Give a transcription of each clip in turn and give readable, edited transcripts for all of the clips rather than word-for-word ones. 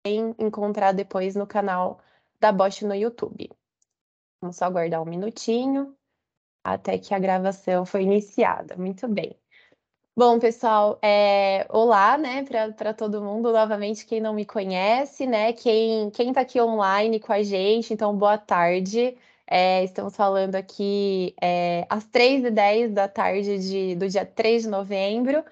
encontrar depois no canal da Bosch no YouTube. Vamos só aguardar um minutinho até que a gravação foi iniciada. Muito bem. Bom, pessoal, olá, né, para todo mundo, novamente, quem não me conhece, né, quem tá aqui online com a gente, então, boa tarde. Estamos falando aqui às 3h10 da tarde do dia 3 de novembro.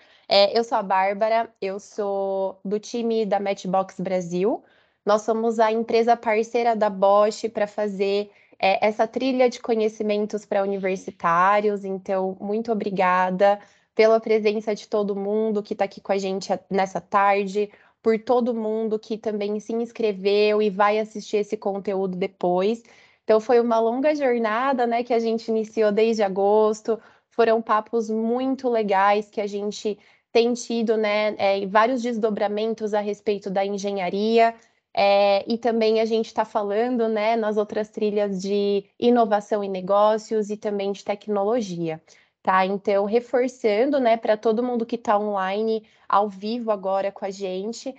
Eu sou a Bárbara, eu sou do time da Matchbox Brasil. Nós somos a empresa parceira da Bosch para fazer essa trilha de conhecimentos para universitários, então, muito obrigada pela presença de todo mundo que está aqui com a gente nessa tarde, por todo mundo que também se inscreveu e vai assistir esse conteúdo depois. Então, foi uma longa jornada, né, que a gente iniciou desde agosto. Foram papos muito legais que a gente tem tido, né, vários desdobramentos a respeito da engenharia. E também a gente está falando, né, nas outras trilhas de inovação e negócios e também de tecnologia. Tá, então, reforçando, né, para todo mundo que está online, ao vivo agora com a gente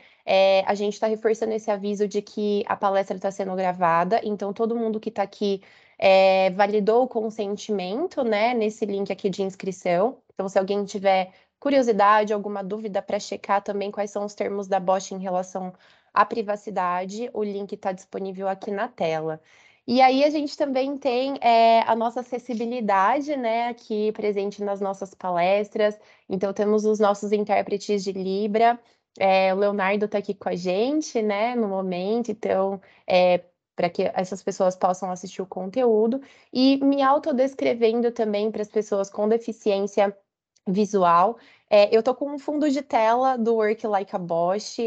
está reforçando esse aviso de que a palestra está sendo gravada, então todo mundo que está aqui validou o consentimento, né, nesse link aqui de inscrição. Então, se alguém tiver curiosidade, alguma dúvida para checar também quais são os termos da Bosch em relação à privacidade, o link está disponível aqui na tela. E aí a gente também tem a nossa acessibilidade, né, aqui presente nas nossas palestras. Então temos os nossos intérpretes de Libra. O Leonardo está aqui com a gente, né, no momento. Então, para que essas pessoas possam assistir o conteúdo. E me autodescrevendo também para as pessoas com deficiência visual. Eu estou com um fundo de tela do Work Like a Bosch.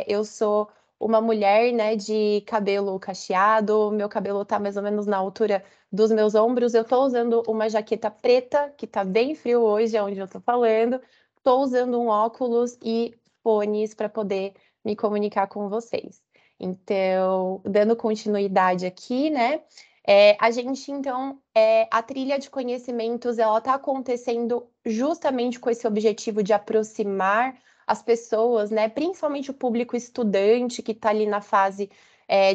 Eu sou uma mulher, né, de cabelo cacheado, meu cabelo tá mais ou menos na altura dos meus ombros. Eu tô usando uma jaqueta preta, que tá bem frio hoje, é onde eu tô falando. Tô usando um óculos e fones para poder me comunicar com vocês. Então, dando continuidade aqui, né? A gente, então, a trilha de conhecimentos, ela tá acontecendo justamente com esse objetivo de aproximar as pessoas, né, principalmente o público estudante que está ali na fase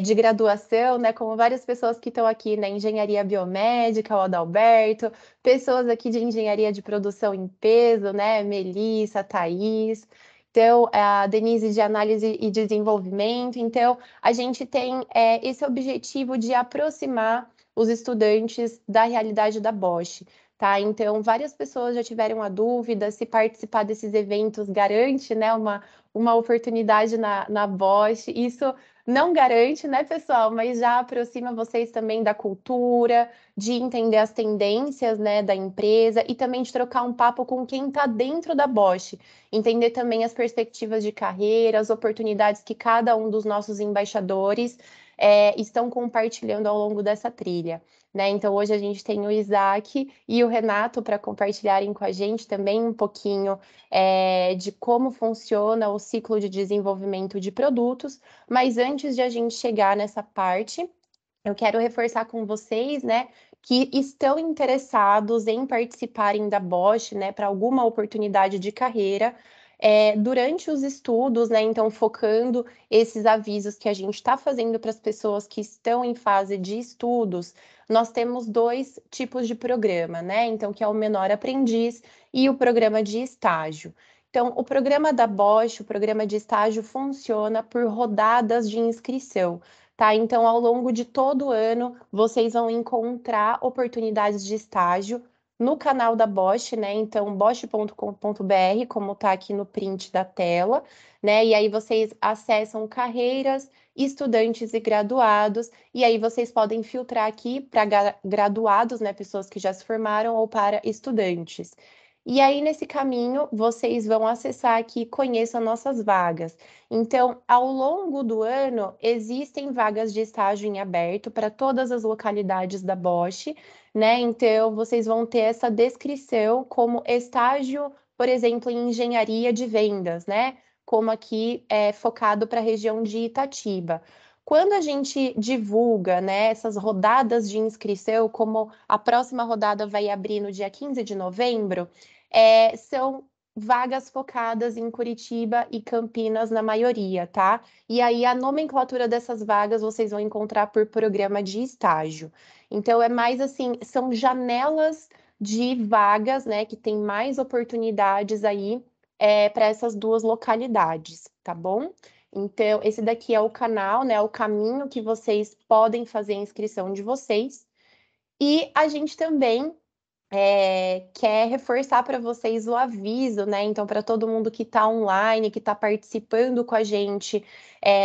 de graduação, né, como várias pessoas que estão aqui na engenharia biomédica, o Adalberto, pessoas aqui de engenharia de produção em peso, né, Melissa, Thaís, então a Denise de análise e desenvolvimento. Então a gente tem esse objetivo de aproximar os estudantes da realidade da Bosch. Tá, então, várias pessoas já tiveram a dúvida se participar desses eventos garante, né, uma oportunidade na Bosch. Isso não garante, né, pessoal, mas já aproxima vocês também da cultura, de entender as tendências, né, da empresa e também de trocar um papo com quem está dentro da Bosch, entender também as perspectivas de carreira, as oportunidades que cada um dos nossos embaixadores estão compartilhando ao longo dessa trilha. Né? Então, hoje a gente tem o Isaac e o Renato para compartilharem com a gente também um pouquinho de como funciona o ciclo de desenvolvimento de produtos. Mas antes de a gente chegar nessa parte, eu quero reforçar com vocês, né, que estão interessados em participarem da Bosch, né, para alguma oportunidade de carreira. Durante os estudos, né, então focando esses avisos que a gente está fazendo para as pessoas que estão em fase de estudos, nós temos dois tipos de programa, né? Então, que é o menor aprendiz e o programa de estágio. Então, o programa da Bosch, o programa de estágio, funciona por rodadas de inscrição. Tá? Então, ao longo de todo o ano, vocês vão encontrar oportunidades de estágio no canal da Bosch, né? Então, bosch.com.br, como está aqui no print da tela, né? E aí vocês acessam carreiras, estudantes e graduados, e aí vocês podem filtrar aqui para graduados, né? Pessoas que já se formaram, ou para estudantes. E aí, nesse caminho, vocês vão acessar aqui, conheçam nossas vagas. Então, ao longo do ano, existem vagas de estágio em aberto para todas as localidades da Bosch, né? Então, vocês vão ter essa descrição como estágio, por exemplo, em engenharia de vendas, né? Como aqui é focado para a região de Itatiba. Quando a gente divulga, né, essas rodadas de inscrição, como a próxima rodada vai abrir no dia 15 de novembro, são vagas focadas em Curitiba e Campinas na maioria, tá? E aí a nomenclatura dessas vagas vocês vão encontrar por programa de estágio. Então é mais assim, são janelas de vagas, né, que tem mais oportunidades aí para essas duas localidades, tá bom? Então esse daqui é o canal, né, o caminho que vocês podem fazer a inscrição de vocês. E a gente também quer reforçar para vocês o aviso, né? Então, para todo mundo que está online, que está participando com a gente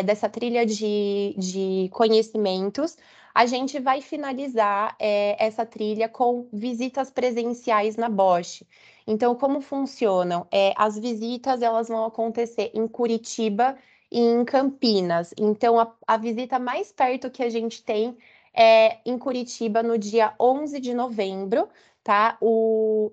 dessa trilha de conhecimentos, a gente vai finalizar essa trilha com visitas presenciais na Bosch. Então, como funcionam? As visitas elas vão acontecer em Curitiba e em Campinas. Então, a visita mais perto que a gente tem é em Curitiba no dia 11 de novembro, tá?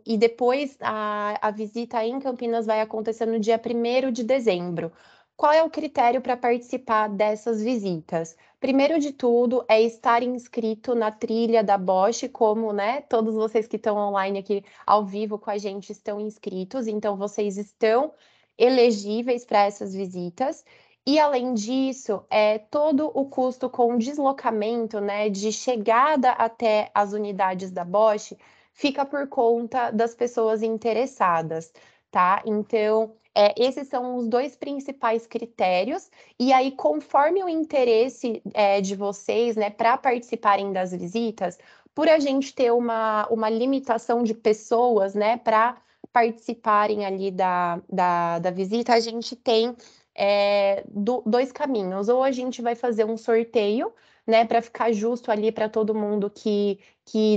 E depois a visita em Campinas vai acontecer no dia 1º de dezembro. Qual é o critério para participar dessas visitas? Primeiro de tudo é estar inscrito na trilha da Bosch, como, né, todos vocês que estão online aqui ao vivo com a gente estão inscritos, então vocês estão elegíveis para essas visitas. E além disso, todo o custo com deslocamento, né, de chegada até as unidades da Bosch, fica por conta das pessoas interessadas, tá? Então, esses são os dois principais critérios, e aí, conforme o interesse de vocês, né, para participarem das visitas, por a gente ter uma limitação de pessoas, né, para participarem ali da visita, a gente tem dois caminhos. Ou a gente vai fazer um sorteio, né, para ficar justo ali para todo mundo que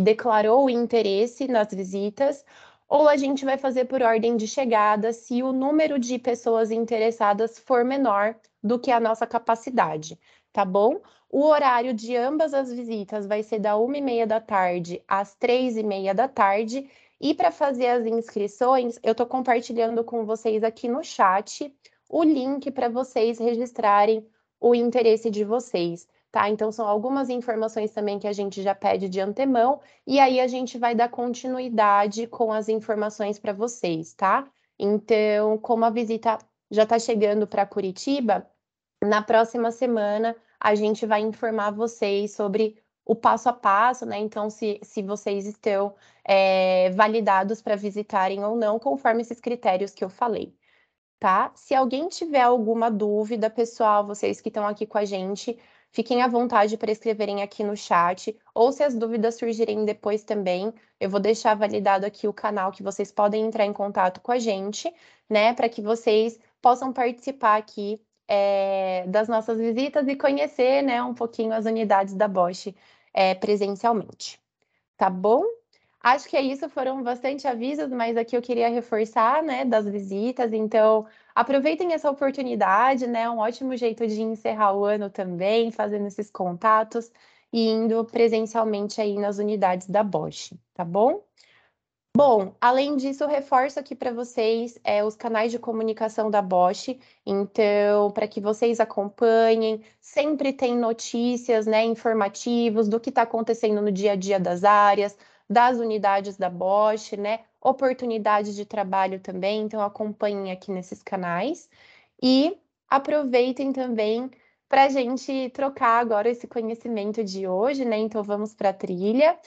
declarou interesse nas visitas, ou a gente vai fazer por ordem de chegada se o número de pessoas interessadas for menor do que a nossa capacidade, tá bom? O horário de ambas as visitas vai ser da 1h30 da tarde às 3h30 da tarde, e para fazer as inscrições, eu estou compartilhando com vocês aqui no chat o link para vocês registrarem o interesse de vocês. Tá? Então, são algumas informações também que a gente já pede de antemão, e aí a gente vai dar continuidade com as informações para vocês, tá? Então, como a visita já está chegando para Curitiba, na próxima semana a gente vai informar vocês sobre o passo a passo, né? Então, se vocês estão validados para visitarem ou não, conforme esses critérios que eu falei. Tá? Se alguém tiver alguma dúvida, pessoal, vocês que estão aqui com a gente, fiquem à vontade para escreverem aqui no chat, ou se as dúvidas surgirem depois também, eu vou deixar validado aqui o canal que vocês podem entrar em contato com a gente, né, para que vocês possam participar aqui das nossas visitas e conhecer, né, um pouquinho as unidades da Bosch presencialmente. Tá bom? Acho que é isso, foram bastante avisos, mas aqui eu queria reforçar, né, das visitas, então aproveitem essa oportunidade, né, um ótimo jeito de encerrar o ano também, fazendo esses contatos e indo presencialmente aí nas unidades da Bosch, tá bom? Bom, além disso, eu reforço aqui para vocês os canais de comunicação da Bosch, então, para que vocês acompanhem, sempre tem notícias, né, informativos do que está acontecendo no dia a dia das áreas, das unidades da Bosch, né, oportunidades de trabalho também, então acompanhem aqui nesses canais e aproveitem também para a gente trocar agora esse conhecimento de hoje, né, então vamos para a trilha.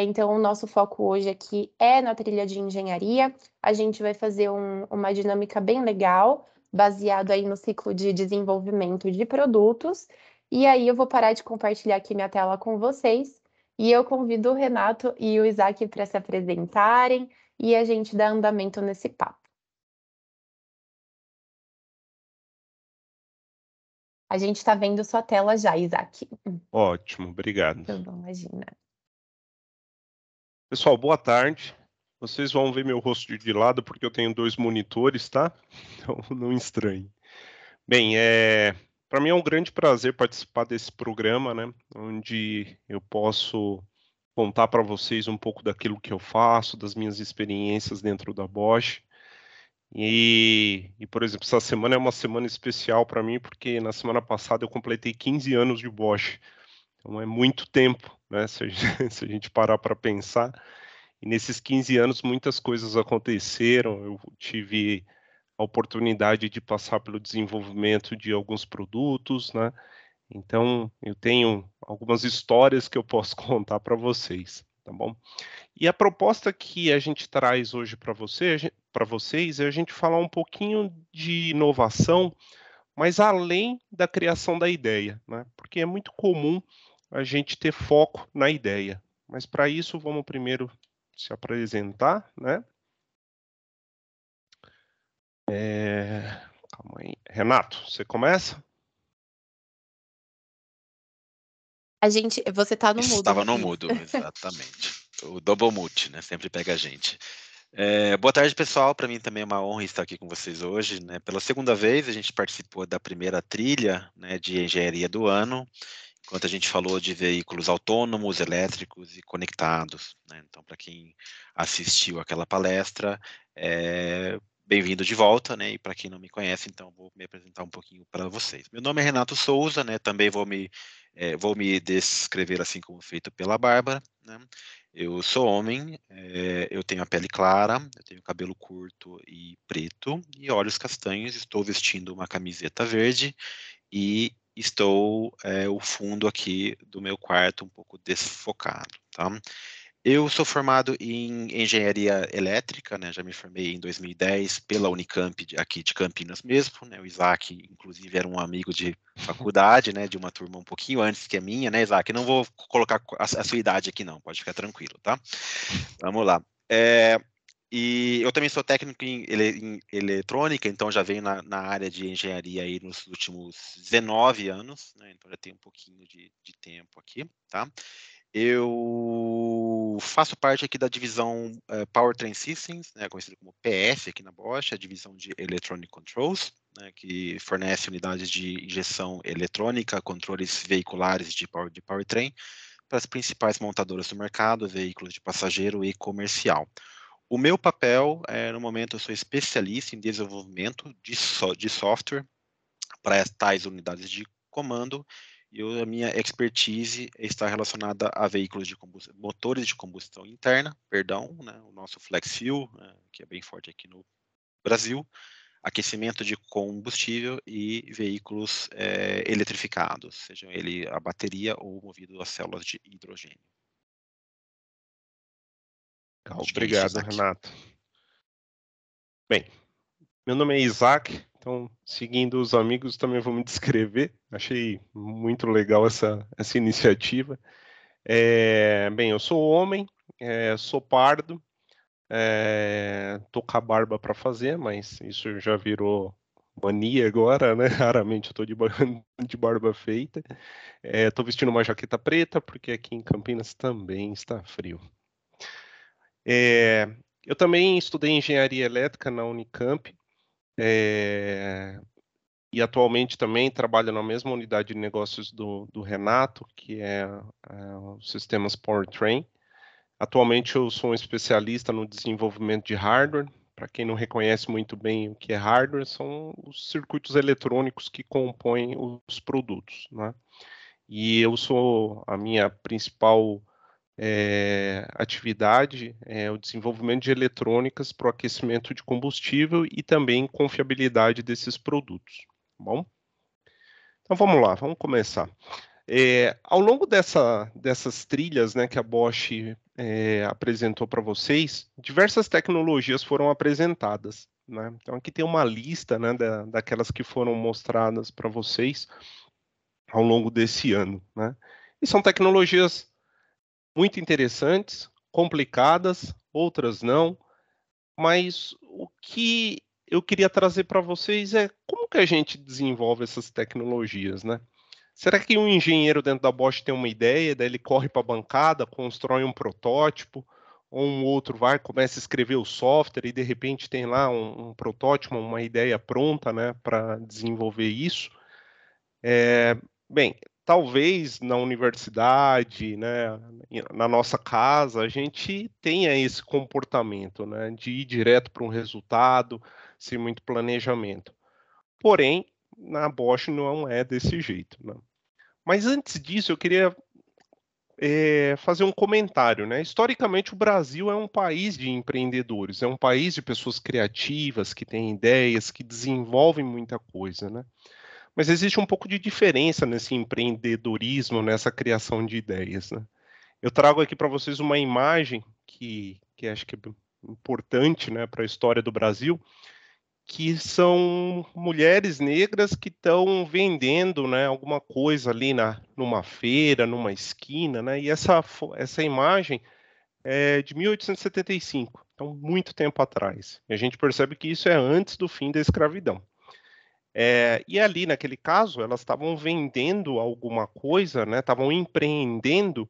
Então, o nosso foco hoje aqui é na trilha de engenharia. A gente vai fazer uma dinâmica bem legal, baseado aí no ciclo de desenvolvimento de produtos. E aí eu vou parar de compartilhar aqui minha tela com vocês. E eu convido o Renato e o Isaac para se apresentarem e a gente dá andamento nesse papo. A gente está vendo sua tela já, Isaac. Ótimo, obrigado. Tudo bom, imagina. Pessoal, boa tarde. Vocês vão ver meu rosto de lado porque eu tenho 2 monitores, tá? Então não estranhe. Bem, para mim é um grande prazer participar desse programa, né? Onde eu posso contar para vocês um pouco daquilo que eu faço, das minhas experiências dentro da Bosch. Por exemplo, essa semana é uma semana especial para mim porque na semana passada eu completei 15 anos de Bosch. Então é muito tempo, né? Se a gente parar para pensar. E nesses 15 anos muitas coisas aconteceram, eu tive a oportunidade de passar pelo desenvolvimento de alguns produtos, né? Então, eu tenho algumas histórias que eu posso contar para vocês, tá bom? E a proposta que a gente traz hoje para vocês é a gente falar um pouquinho de inovação, mas além da criação da ideia, né? Porque é muito comum a gente ter foco na ideia. Mas para isso, vamos primeiro se apresentar, né? Calma aí. Renato, você começa? Você tá no mudo, Estava no Luiz. mudo, exatamente. O double mute, né? Sempre pega a gente. Boa tarde, pessoal. Para mim também é uma honra estar aqui com vocês hoje, né? Pela segunda vez, a gente participou da primeira trilha, né, de engenharia do ano, enquanto a gente falou de veículos autônomos, elétricos e conectados, né? Então, para quem assistiu aquela palestra, bem-vindo de volta, né? E para quem não me conhece, então vou me apresentar um pouquinho para vocês. Meu nome é Renato Souza, né? Também vou me descrever assim como feito pela Bárbara, né? Eu sou homem, eu tenho a pele clara, eu tenho cabelo curto e preto e olhos castanhos. Estou vestindo uma camiseta verde e estou o fundo aqui do meu quarto um pouco desfocado, tá? Eu sou formado em engenharia elétrica, né? Já me formei em 2010 pela Unicamp aqui de Campinas mesmo, né? O Isaac, inclusive, era um amigo de faculdade, né? De uma turma um pouquinho antes que a minha, né, Isaac? Não vou colocar a sua idade aqui, não. Pode ficar tranquilo, tá? Vamos lá. E eu também sou técnico em eletrônica, então já venho na área de engenharia aí nos últimos 19 anos, né? Então já tenho um pouquinho de tempo aqui, tá? Eu faço parte aqui da divisão Powertrain Systems, né, conhecido como PF aqui na Bosch, a divisão de Electronic Controls, né, que fornece unidades de injeção eletrônica, controles veiculares de powertrain para as principais montadoras do mercado, veículos de passageiro e comercial. O meu papel, no momento, eu sou especialista em desenvolvimento de software para tais unidades de comando, e a minha expertise está relacionada a veículos de combustão, motores de combustão interna, perdão, né, o nosso flex fuel, que é bem forte aqui no Brasil, aquecimento de combustível e veículos eletrificados, sejam ele a bateria ou movido a células de hidrogênio. Obrigado, Renato. Bem, meu nome é Isaac, então, seguindo os amigos, também vou me descrever. Achei muito legal essa iniciativa. Bem, eu sou homem, sou pardo, tô com a barba para fazer, mas isso já virou mania agora, né? Raramente eu tô de barba feita. Tô vestindo uma jaqueta preta, porque aqui em Campinas também está frio. Eu também estudei engenharia elétrica na Unicamp, e atualmente também trabalho na mesma unidade de negócios do Renato, que é os sistemas Powertrain. Atualmente eu sou um especialista no desenvolvimento de hardware. Para quem não reconhece muito bem o que é hardware, são os circuitos eletrônicos que compõem os produtos, né? E a minha principal atividade é o desenvolvimento de eletrônicas para o aquecimento de combustível e também confiabilidade desses produtos. Bom, então vamos lá, vamos começar. Ao longo dessas trilhas, né, que a Bosch apresentou para vocês, diversas tecnologias foram apresentadas, né? Então aqui tem uma lista, né, daquelas que foram mostradas para vocês ao longo desse ano, né? E são tecnologias muito interessantes, complicadas, outras não, mas o que eu queria trazer para vocês é como que a gente desenvolve essas tecnologias, né? Será que um engenheiro dentro da Bosch tem uma ideia, daí ele corre para a bancada, constrói um protótipo, ou um outro vai, começa a escrever o software e de repente tem lá um protótipo, uma ideia pronta, né, para desenvolver isso? Bem, talvez na universidade, né, na nossa casa, a gente tenha esse comportamento, né, de ir direto para um resultado, sem muito planejamento. Porém, na Bosch não é desse jeito, né? Mas antes disso, eu queria fazer um comentário, né? Historicamente, o Brasil é um país de empreendedores, é um país de pessoas criativas, que têm ideias, que desenvolvem muita coisa, né? Mas existe um pouco de diferença nesse empreendedorismo, nessa criação de ideias, né? Eu trago aqui para vocês uma imagem que acho que é importante, né, para a história do Brasil, que são mulheres negras que estão vendendo, né, alguma coisa ali numa feira, numa esquina, né, e essa imagem é de 1875, então muito tempo atrás. E a gente percebe que isso é antes do fim da escravidão. E ali, naquele caso, elas estavam vendendo alguma coisa, né, estavam empreendendo,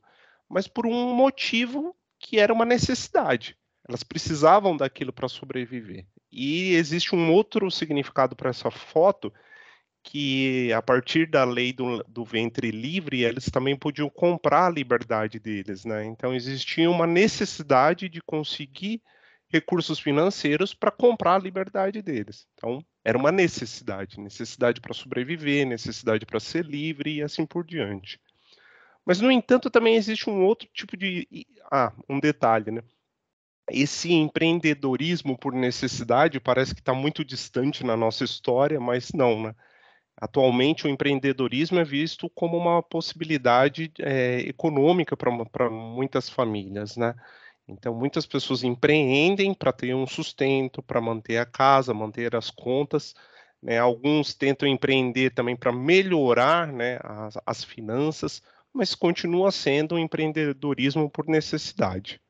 mas por um motivo que era uma necessidade. Elas precisavam daquilo para sobreviver. E existe um outro significado para essa foto, que a partir da lei do ventre livre, eles também podiam comprar a liberdade deles, né? Então existia uma necessidade de conseguir recursos financeiros para comprar a liberdade deles. Então era uma necessidade para sobreviver, necessidade para ser livre e assim por diante. Mas, no entanto, também existe um outro tipo um detalhe, né? Esse empreendedorismo por necessidade parece que está muito distante na nossa história, mas não, né? Atualmente, o empreendedorismo é visto como uma possibilidade econômica para muitas famílias, né? Então, muitas pessoas empreendem para ter um sustento, para manter a casa, manter as contas, né? Alguns tentam empreender também para melhorar, né, as finanças, mas continua sendo um empreendedorismo por necessidade.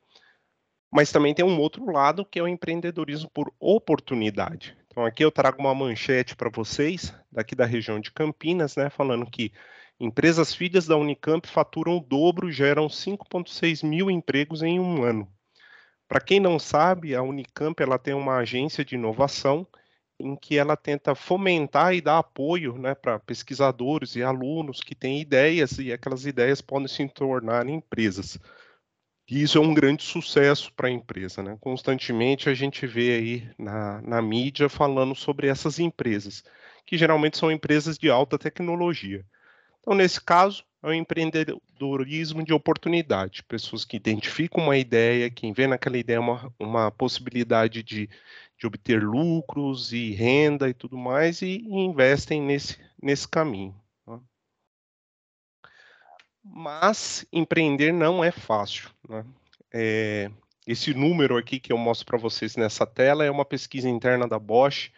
Mas também tem um outro lado, que é o empreendedorismo por oportunidade. Então, aqui eu trago uma manchete para vocês, daqui da região de Campinas, né, falando que empresas filhas da Unicamp faturam o dobro e geram 5,6 mil empregos em um ano. Para quem não sabe, a Unicamp ela tem uma agência de inovação em que ela tenta fomentar e dar apoio, né, para pesquisadores e alunos que têm ideias, e aquelas ideias podem se tornar empresas. E isso é um grande sucesso para a empresa, né? Constantemente a gente vê aí na mídia falando sobre essas empresas, que geralmente são empresas de alta tecnologia. Então, nesse caso, é o empreendedorismo de oportunidade. Pessoas que identificam uma ideia, que vê naquela ideia uma possibilidade de obter lucros e renda e tudo mais, e investem nesse caminho. Tá? Mas empreender não é fácil, né? Esse número aqui que eu mostro para vocês nessa tela é uma pesquisa interna da Bosch,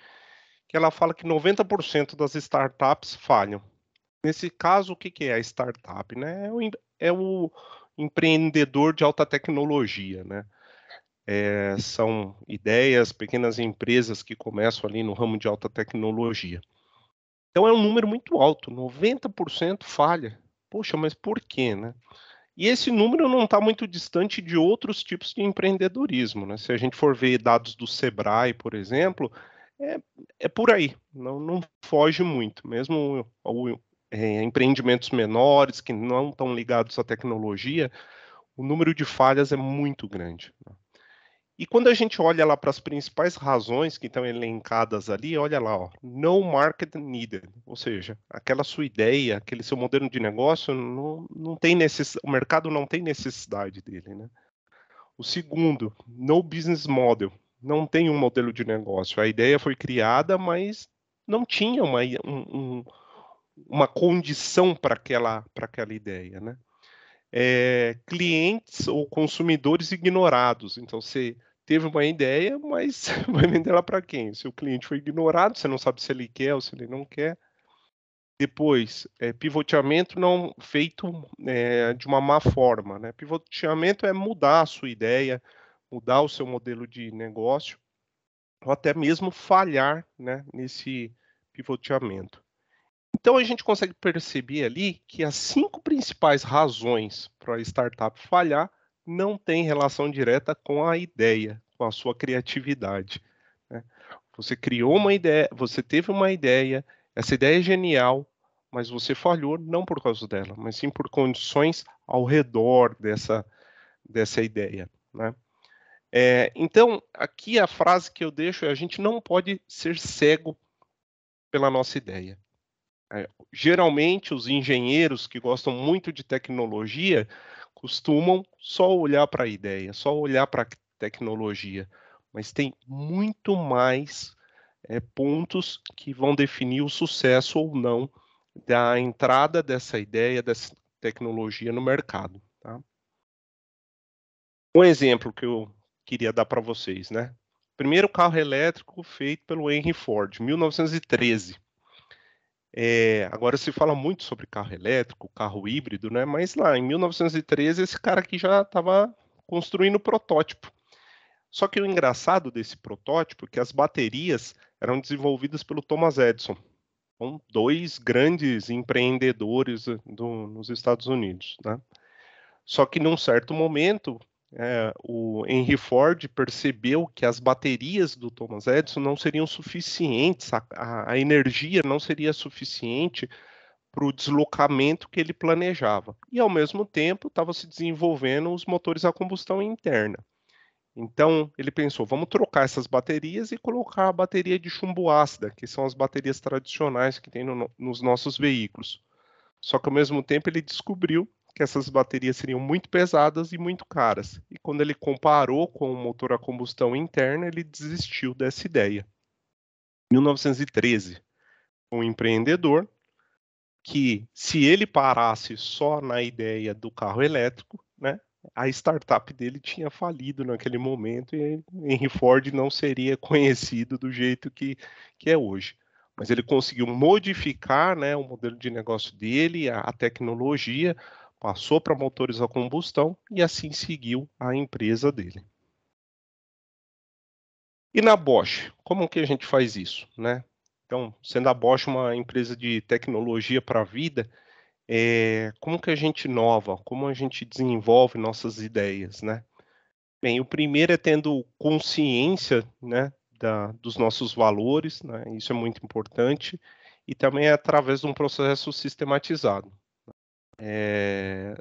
que ela fala que 90% das startups falham. Nesse caso, o que é a startup, né? É o empreendedor de alta tecnologia, né? São ideias, pequenas empresas que começam ali no ramo de alta tecnologia. Então é um número muito alto, 90% falha. Poxa, mas por quê, né? E esse número não está muito distante de outros tipos de empreendedorismo, né? Se a gente for ver dados do Sebrae, por exemplo, é, é por aí, não foge muito, mesmo empreendimentos menores que não estão ligados à tecnologia, o número de falhas é muito grande. Né? E quando a gente olha lá para as principais razões que estão elencadas ali, olha lá, ó, no market needed, ou seja, aquela sua ideia, aquele seu modelo de negócio, não tem o mercado não tem necessidade dele, né? O segundo, no business model, não tem um modelo de negócio. A ideia foi criada, mas não tinha uma condição para aquela ideia, né? Clientes ou consumidores ignorados. Então, você teve uma ideia, mas vai vender ela para quem? Se o cliente foi ignorado, você não sabe se ele quer ou se ele não quer. Depois, pivoteamento não feito de uma má forma. Né? Pivoteamento é mudar a sua ideia, mudar o seu modelo de negócio, ou até mesmo falhar, né, nesse pivoteamento. Então a gente consegue perceber ali que as 5 principais razões para a startup falhar não têm relação direta com a ideia, com a sua criatividade. Né? Você criou uma ideia, você teve uma ideia, essa ideia é genial, mas você falhou não por causa dela, mas sim por condições ao redor dessa ideia. Né? Então, aqui a frase que eu deixo é: a gente não pode ser cego pela nossa ideia. Geralmente, os engenheiros que gostam muito de tecnologia, costumam só olhar para a ideia, só olhar para a tecnologia, mas tem muito mais pontos que vão definir o sucesso ou não da entrada dessa ideia, dessa tecnologia no mercado. Tá? Um exemplo que eu queria dar para vocês, né? Primeiro carro elétrico feito pelo Henry Ford, 1913. Agora se fala muito sobre carro elétrico, carro híbrido, né? Mas lá em 1913 esse cara aqui já estava construindo o protótipo. Só que o engraçado desse protótipo é que as baterias eram desenvolvidas pelo Thomas Edison. São dois grandes empreendedores nos Estados Unidos, né? Só que num certo momento, o Henry Ford percebeu que as baterias do Thomas Edison não seriam suficientes, a energia não seria suficiente para o deslocamento que ele planejava. E, ao mesmo tempo, estava se desenvolvendo os motores a combustão interna. Então, ele pensou, vamos trocar essas baterias e colocar a bateria de chumbo ácida, que são as baterias tradicionais que tem nos nossos veículos. Só que, ao mesmo tempo, ele descobriu que essas baterias seriam muito pesadas e muito caras. E quando ele comparou com o motor a combustão interna, ele desistiu dessa ideia. Em 1913, um empreendedor que, se ele parasse só na ideia do carro elétrico, né, a startup dele tinha falido naquele momento e Henry Ford não seria conhecido do jeito que é hoje. Mas ele conseguiu modificar, né, o modelo de negócio dele, a tecnologia, passou para motores a combustão e assim seguiu a empresa dele. E na Bosch, como que a gente faz isso, né? Então, sendo a Bosch uma empresa de tecnologia para a vida, como que a gente inova, como a gente desenvolve nossas ideias, né? Bem, o primeiro é tendo consciência, né, dos nossos valores, né? Isso é muito importante, e também é através de um processo sistematizado.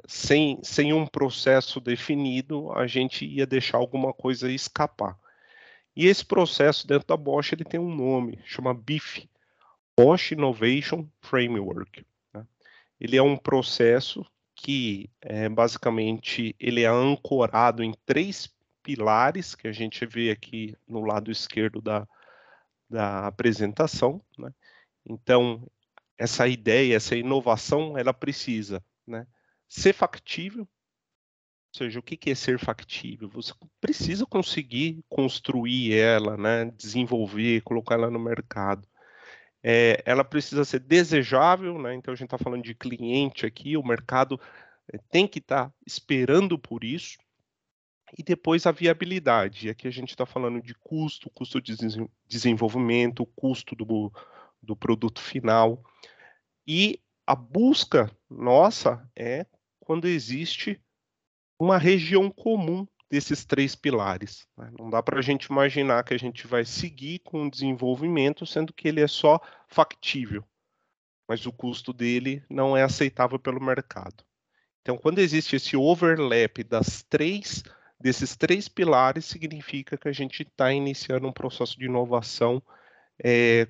Sem um processo definido, a gente ia deixar alguma coisa escapar. E esse processo dentro da Bosch ele tem um nome, chama BIF, Bosch Innovation Framework. Né? Ele é um processo que, basicamente, ele é ancorado em 3 pilares, que a gente vê aqui no lado esquerdo da apresentação. Né? Então, essa ideia, essa inovação, ela precisa, né, ser factível, ou seja, o que é ser factível? Você precisa conseguir construir ela, né, desenvolver, colocar ela no mercado. Ela precisa ser desejável, né? Então a gente está falando de cliente aqui, o mercado tem que estar esperando por isso. E depois a viabilidade. Aqui a gente está falando de custo de desenvolvimento, custo do produto final. E a busca nossa é quando existe uma região comum desses 3 pilares. Né? Não dá para a gente imaginar que a gente vai seguir com o desenvolvimento, sendo que ele é só factível, mas o custo dele não é aceitável pelo mercado. Então, quando existe esse overlap desses três pilares, significa que a gente está iniciando um processo de inovação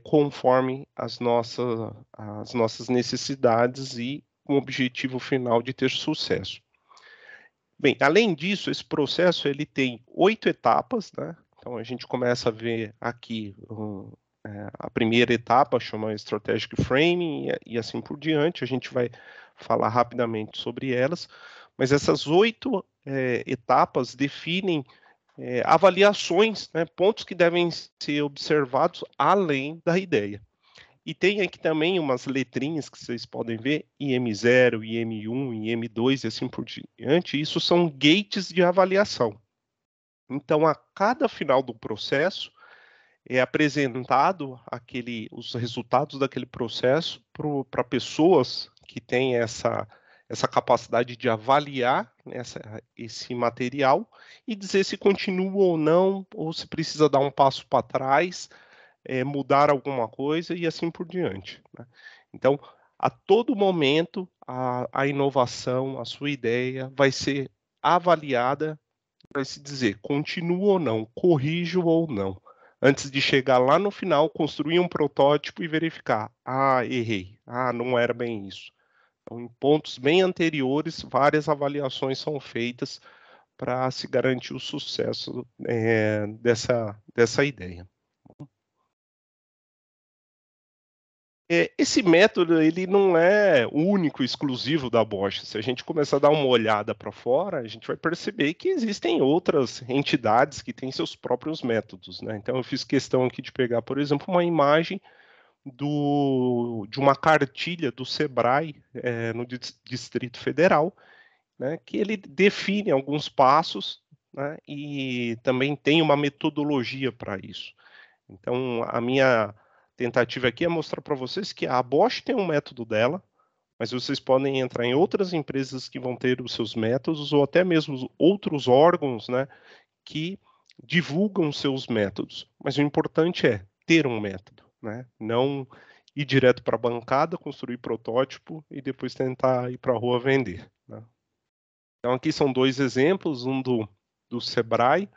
conforme as nossas necessidades e com o objetivo final de ter sucesso. Bem, além disso, esse processo ele tem 8 etapas, né? Então a gente começa a ver aqui a primeira etapa, chama Strategic Framing e assim por diante. A gente vai falar rapidamente sobre elas, mas essas 8 etapas definem avaliações, né, pontos que devem ser observados além da ideia. E tem aqui também umas letrinhas que vocês podem ver, IM0, IM1, IM2 e assim por diante. Isso são gates de avaliação. Então, a cada final do processo, é apresentado os resultados daquele processo para pessoas que têm essa capacidade de avaliar esse material e dizer se continua ou não, ou se precisa dar um passo para trás, mudar alguma coisa e assim por diante. Né? Então, a todo momento, a inovação, a sua ideia vai ser avaliada, vai se dizer continua ou não, corrijo ou não. Antes de chegar lá no final, construir um protótipo e verificar. Ah, errei. Ah, não era bem isso. Então, em pontos bem anteriores, várias avaliações são feitas para se garantir o sucesso dessa ideia. Esse método ele não é único, exclusivo da Bosch. Se a gente começar a dar uma olhada para fora, a gente vai perceber que existem outras entidades que têm seus próprios métodos, né? Então eu fiz questão aqui de pegar, por exemplo, uma imagem de uma cartilha do Sebrae no Distrito Federal, né, que ele define alguns passos, né, e também tem uma metodologia para isso. Então, a minha tentativa aqui é mostrar para vocês que a Bosch tem um método dela, mas vocês podem entrar em outras empresas que vão ter os seus métodos, ou até mesmo outros órgãos, né, que divulgam seus métodos. Mas o importante é ter um método, né, não ir direto para a bancada, construir protótipo e depois tentar ir para a rua vender, né? Então, aqui são dois exemplos, um do Sebrae,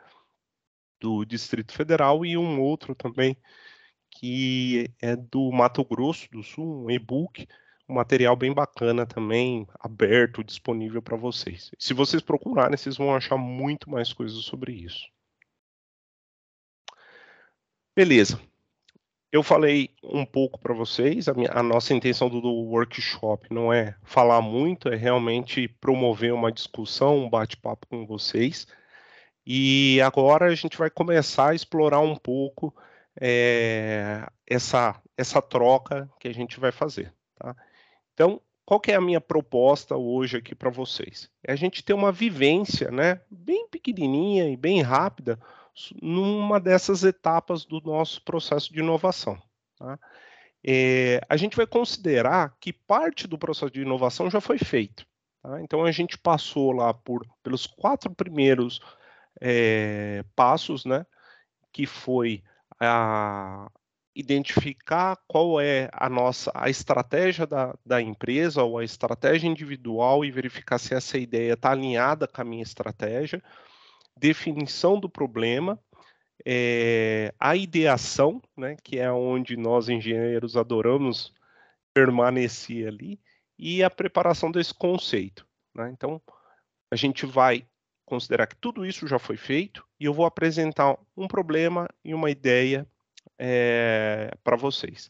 do Distrito Federal, e um outro também, que é do Mato Grosso do Sul, um e-book, um material bem bacana também, aberto, disponível para vocês. Se vocês procurarem, vocês vão achar muito mais coisas sobre isso. Beleza. Eu falei um pouco para vocês, a nossa intenção do workshop não é falar muito, é realmente promover uma discussão, um bate-papo com vocês. E agora a gente vai começar a explorar um pouco essa troca que a gente vai fazer, tá? Então, qual que é a minha proposta hoje aqui para vocês? É a gente ter uma vivência, né, bem pequenininha e bem rápida numa dessas etapas do nosso processo de inovação, tá? A gente vai considerar que parte do processo de inovação já foi feito, tá? Então, a gente passou lá pelos 4 primeiros passos, né, que foi identificar qual é a estratégia da empresa ou a estratégia individual e verificar se essa ideia está alinhada com a minha estratégia, definição do problema, a ideação, né, que é onde nós engenheiros adoramos permanecer ali, e a preparação desse conceito, né? Então, a gente vai considerar que tudo isso já foi feito e eu vou apresentar um problema e uma ideia para vocês.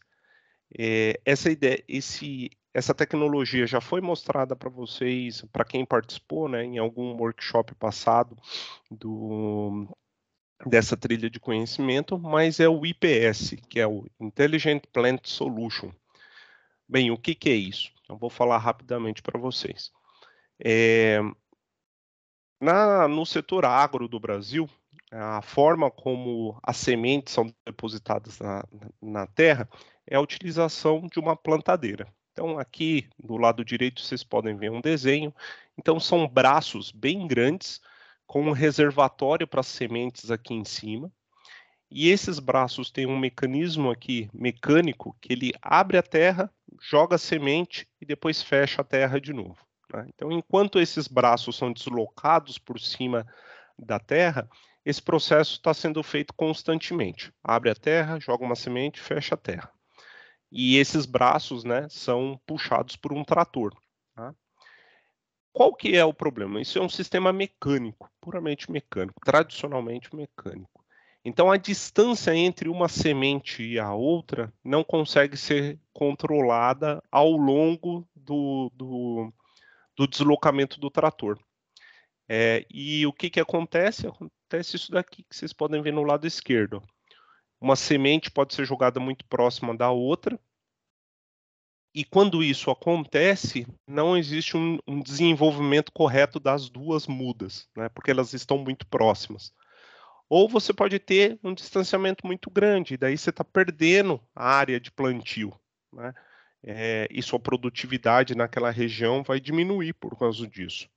Essa tecnologia já foi mostrada para vocês, para quem participou, né, em algum workshop passado dessa trilha de conhecimento, mas é o IPS, que é o Intelligent Plant Solution. Bem, o que é isso? Eu vou falar rapidamente para vocês. No setor agro do Brasil, a forma como as sementes são depositadas na terra é a utilização de uma plantadeira. Então, aqui do lado direito vocês podem ver um desenho. Então, são braços bem grandes com um reservatório para as sementes aqui em cima. E esses braços têm um mecanismo aqui mecânico que ele abre a terra, joga a semente e depois fecha a terra de novo, né? Então, enquanto esses braços são deslocados por cima da terra, esse processo está sendo feito constantemente. Abre a terra, joga uma semente, fecha a terra. E esses braços, né, são puxados por um trator, tá? Qual que é o problema? Isso é um sistema mecânico, puramente mecânico, tradicionalmente mecânico. Então, a distância entre uma semente e a outra não consegue ser controlada ao longo do deslocamento do trator. E o que acontece? Acontece isso daqui que vocês podem ver no lado esquerdo. Uma semente pode ser jogada muito próxima da outra, e quando isso acontece, não existe um desenvolvimento correto das duas mudas, né, porque elas estão muito próximas. Ou você pode ter um distanciamento muito grande, daí você está perdendo a área de plantio, né? E sua produtividade naquela região vai diminuir por causa disso.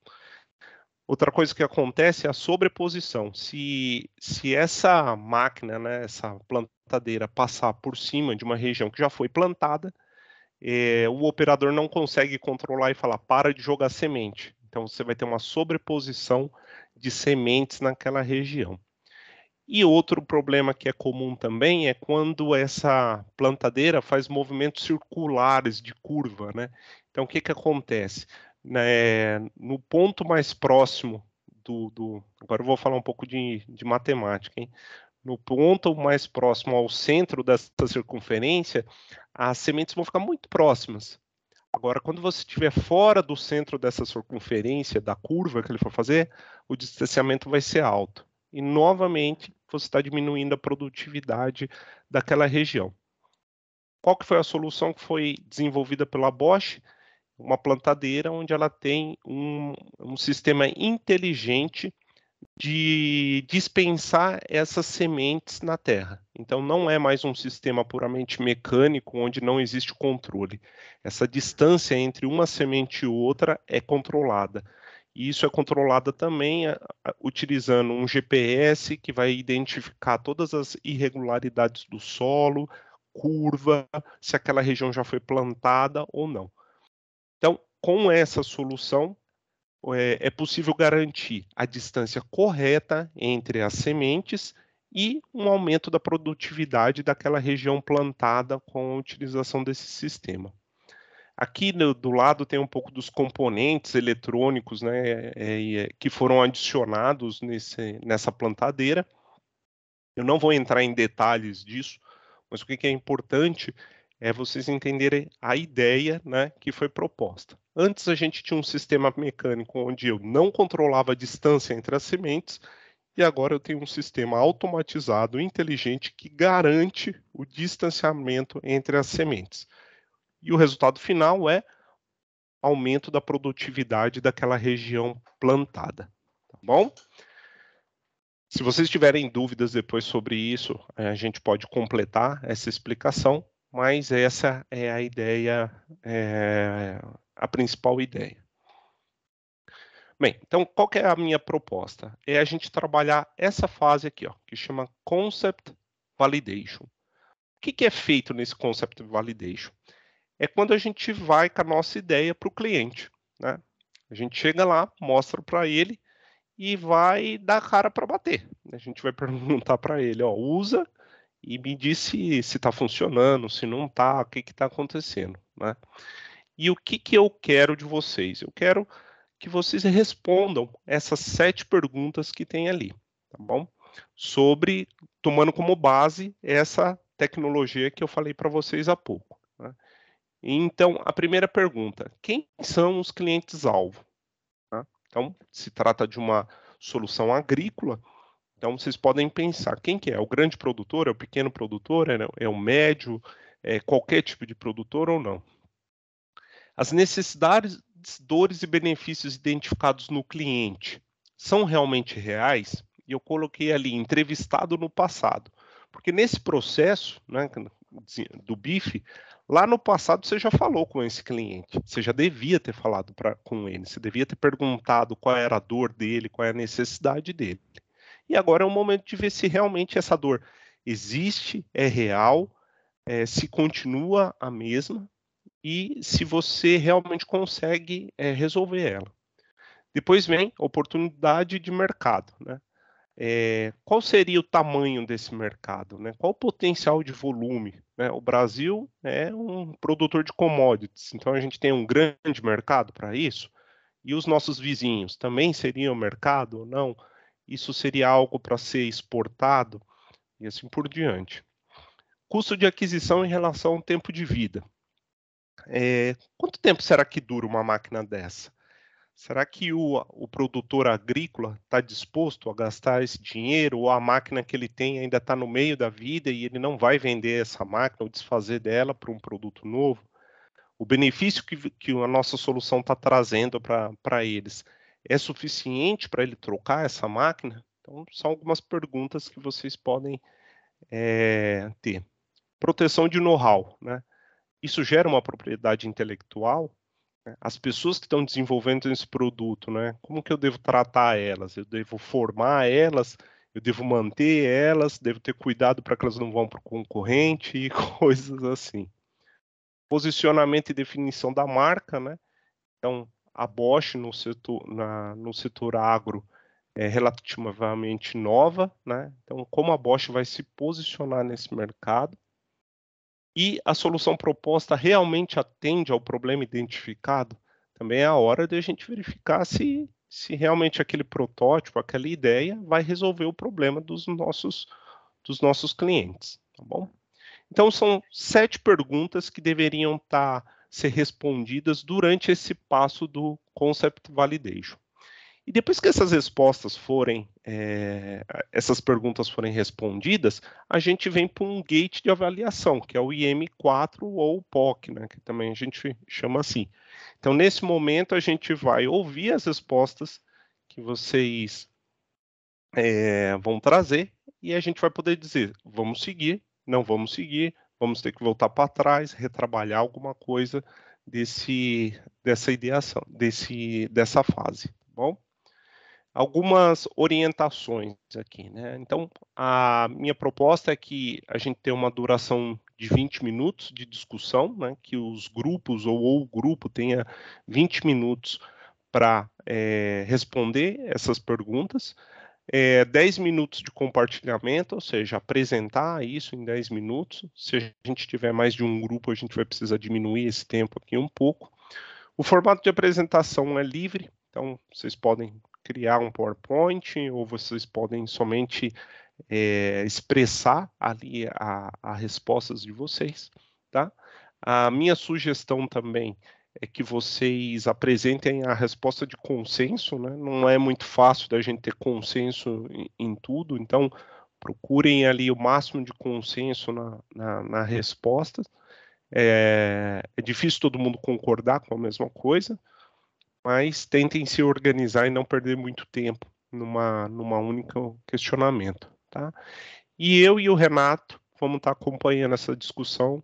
Outra coisa que acontece é a sobreposição. Se essa máquina, né, essa plantadeira, passar por cima de uma região que já foi plantada, o operador não consegue controlar e falar, para de jogar semente. Então, você vai ter uma sobreposição de sementes naquela região. E outro problema que é comum também é quando essa plantadeira faz movimentos circulares de curva, né? Então, o que acontece? No ponto mais próximo agora eu vou falar um pouco de matemática, hein? No ponto mais próximo ao centro dessa circunferência, as sementes vão ficar muito próximas. Agora, quando você estiver fora do centro dessa circunferência, da curva que ele for fazer, o distanciamento vai ser alto. E, novamente, você está diminuindo a produtividade daquela região. Qual que foi a solução que foi desenvolvida pela Bosch? Uma plantadeira onde ela tem um sistema inteligente de dispensar essas sementes na terra. Então, não é mais um sistema puramente mecânico, onde não existe controle. Essa distância entre uma semente e outra é controlada. E isso é controlada também utilizando um GPS que vai identificar todas as irregularidades do solo, curva, se aquela região já foi plantada ou não. Então, com essa solução, é possível garantir a distância correta entre as sementes e um aumento da produtividade daquela região plantada com a utilização desse sistema. Aqui do lado tem um pouco dos componentes eletrônicos, né, que foram adicionados nessa plantadeira. Eu não vou entrar em detalhes disso, mas o que é importante é vocês entenderem a ideia, né, que foi proposta. Antes a gente tinha um sistema mecânico onde eu não controlava a distância entre as sementes, e agora eu tenho um sistema automatizado, inteligente, que garante o distanciamento entre as sementes. E o resultado final é aumento da produtividade daquela região plantada. Tá bom? Se vocês tiverem dúvidas depois sobre isso, a gente pode completar essa explicação, mas essa é a ideia, a principal ideia. Bem, então qual que é a minha proposta? É a gente trabalhar essa fase aqui, ó, que chama Concept Validation. O que é feito nesse Concept Validation? É quando a gente vai com a nossa ideia para o cliente, né? A gente chega lá, mostra para ele e vai dar cara para bater. A gente vai perguntar para ele, ó, usa e me diz se está funcionando, se não está, o que está acontecendo, né? E o que eu quero de vocês? Eu quero que vocês respondam essas 7 perguntas que tem ali, tá bom? Tomando como base essa tecnologia que eu falei para vocês há pouco, né? Então, a primeira pergunta: quem são os clientes-alvo? Tá? Então, se trata de uma solução agrícola, então vocês podem pensar, quem que é? O grande produtor, é o pequeno produtor, é o médio, é qualquer tipo de produtor ou não? As necessidades, dores e benefícios identificados no cliente são realmente reais? E eu coloquei ali, entrevistado no passado. Porque nesse processo, né, do BIF, lá no passado você já falou com esse cliente, você já devia ter falado com ele, você devia ter perguntado qual era a dor dele, qual é a necessidade dele. E agora é o momento de ver se realmente essa dor existe, é real, se continua a mesma e se você realmente consegue resolver ela. Depois vem oportunidade de mercado, né? Qual seria o tamanho desse mercado, né? Qual o potencial de volume, né? O Brasil é um produtor de commodities, então a gente tem um grande mercado para isso. E os nossos vizinhos também seriam mercado ou não? Isso seria algo para ser exportado e assim por diante. Custo de aquisição em relação ao tempo de vida. Quanto tempo será que dura uma máquina dessa? Será que o produtor agrícola está disposto a gastar esse dinheiro ou a máquina que ele tem ainda está no meio da vida e ele não vai vender essa máquina ou desfazer dela para um produto novo? O benefício que a nossa solução está trazendo para eles é suficiente para ele trocar essa máquina? Então, são algumas perguntas que vocês podem ter. Proteção de know-how, né? Isso gera uma propriedade intelectual? As pessoas que estão desenvolvendo esse produto, né? Como que eu devo tratar elas? Eu devo formar elas? Eu devo manter elas? Devo ter cuidado para que elas não vão para o concorrente e coisas assim. Posicionamento e definição da marca, né? Então, a Bosch no setor agro, relativamente nova, né? Então, como a Bosch vai se posicionar nesse mercado e a solução proposta realmente atende ao problema identificado, também é a hora de a gente verificar se realmente aquele protótipo, aquela ideia vai resolver o problema dos nossos clientes, tá bom? Então, são 7 perguntas que deveriam ser respondidas durante esse passo do Concept Validation. E depois que essas perguntas forem respondidas, a gente vem para um gate de avaliação, que é o IM4 ou o POC, né, que também a gente chama assim. Então, nesse momento, a gente vai ouvir as respostas que vocês vão trazer e a gente vai poder dizer, vamos seguir, não vamos seguir, vamos ter que voltar para trás, retrabalhar alguma coisa dessa ideação, dessa fase, tá bom? Algumas orientações aqui, né? Então, a minha proposta é que a gente tenha uma duração de 20 minutos de discussão, né? Que os grupos ou o grupo tenha 20 minutos para responder essas perguntas. 10 minutos de compartilhamento, ou seja, apresentar isso em 10 minutos. Se a gente tiver mais de um grupo, a gente vai precisar diminuir esse tempo aqui um pouco. O formato de apresentação é livre, então vocês podem criar um PowerPoint ou vocês podem somente expressar ali as respostas de vocês, tá? A minha sugestão também é que vocês apresentem a resposta de consenso, né? Não é muito fácil da gente ter consenso em tudo, então procurem ali o máximo de consenso na resposta. É difícil todo mundo concordar com a mesma coisa, mas tentem se organizar e não perder muito tempo numa única questionamento, tá? E eu e o Renato vamos estar acompanhando essa discussão.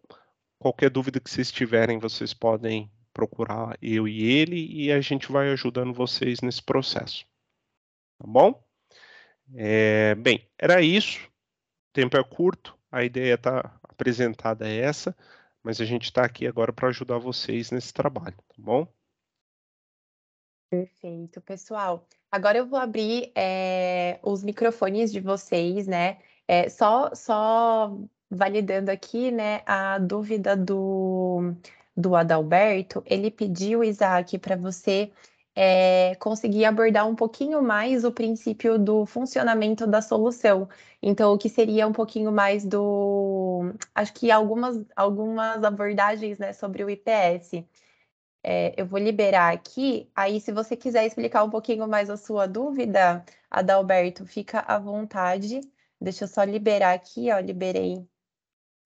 Qualquer dúvida que vocês tiverem, vocês podem procurar eu e ele e a gente vai ajudando vocês nesse processo, tá bom? Bem, era isso. O tempo é curto, a ideia apresentada é essa, mas a gente está aqui agora para ajudar vocês nesse trabalho, tá bom? Perfeito, pessoal. Agora eu vou abrir os microfones de vocês, né? Só validando aqui, né? A dúvida do Adalberto, ele pediu, Isaac, para você conseguir abordar um pouquinho mais o princípio do funcionamento da solução. Então, o que seria um pouquinho mais acho que algumas abordagens, né, sobre o IPS. Eu vou liberar aqui, aí se você quiser explicar um pouquinho mais a sua dúvida, Adalberto, fica à vontade. Deixa eu só liberar aqui, ó, liberei.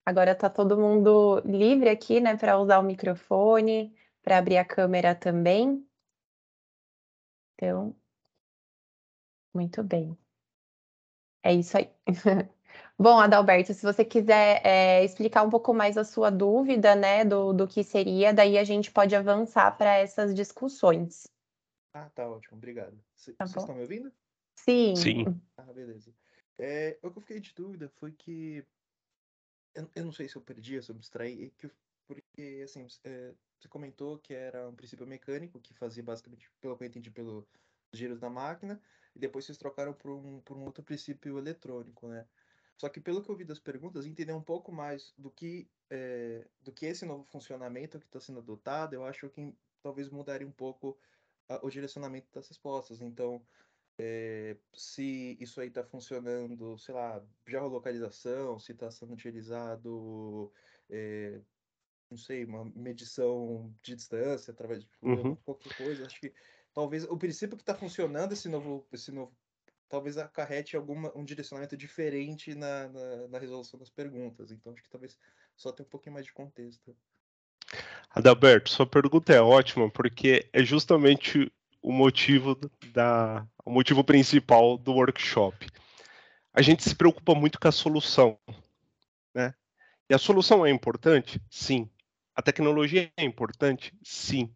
Agora tá todo mundo livre aqui, né, para usar o microfone, para abrir a câmera também. Então, muito bem. É isso aí. Bom, Adalberto, se você quiser explicar um pouco mais a sua dúvida, né, do que seria, daí a gente pode avançar para essas discussões. Ah, tá ótimo, obrigado. Tá Vocês bom? estão me ouvindo? Sim. Sim. Ah, beleza. O que eu fiquei de dúvida foi que eu não sei se eu perdi, se eu me distraí, porque assim, você comentou que era um princípio mecânico que fazia basicamente, pelo que eu entendi, pelos giros da máquina, e depois vocês trocaram por um outro princípio eletrônico, né? Só que pelo que eu vi das perguntas, entender um pouco mais do que esse novo funcionamento que está sendo adotado, eu acho que talvez mudaria um pouco o direcionamento das respostas. Então, se isso aí está funcionando, sei lá, geolocalização, se está sendo utilizado, não sei, uma medição de distância através de fluido, qualquer coisa. Acho que talvez o princípio que está funcionando esse novo talvez acarrete um direcionamento diferente na resolução das perguntas. Então, acho que talvez só ter um pouquinho mais de contexto. Adalberto, sua pergunta é ótima, porque é justamente o motivo principal do workshop. A gente se preocupa muito com a solução, né? E a solução é importante? Sim. A tecnologia é importante? Sim.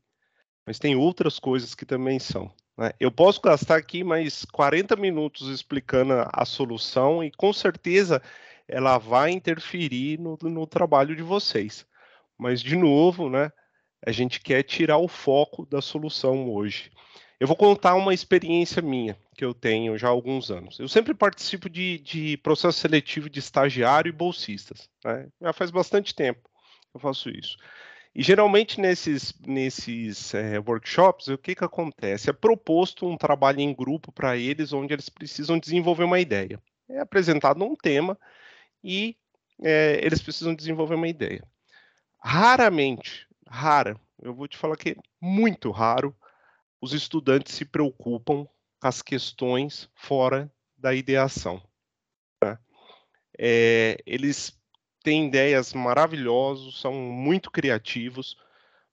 Mas tem outras coisas que também são, né? Eu posso gastar aqui mais 40 minutos explicando a solução e com certeza ela vai interferir no trabalho de vocês. Mas, de novo, né, a gente quer tirar o foco da solução hoje. Eu vou contar uma experiência minha, que eu tenho já há alguns anos. Eu sempre participo de processo seletivo de estagiário e bolsistas, né? Já faz bastante tempo que eu faço isso. E geralmente nesses workshops, o que acontece? É proposto um trabalho em grupo para eles, onde eles precisam desenvolver uma ideia. É apresentado um tema e eles precisam desenvolver uma ideia. Eu vou te falar que é muito raro, os estudantes se preocupam com as questões fora da ideação. Tá? Eles têm ideias maravilhosas, são muito criativos,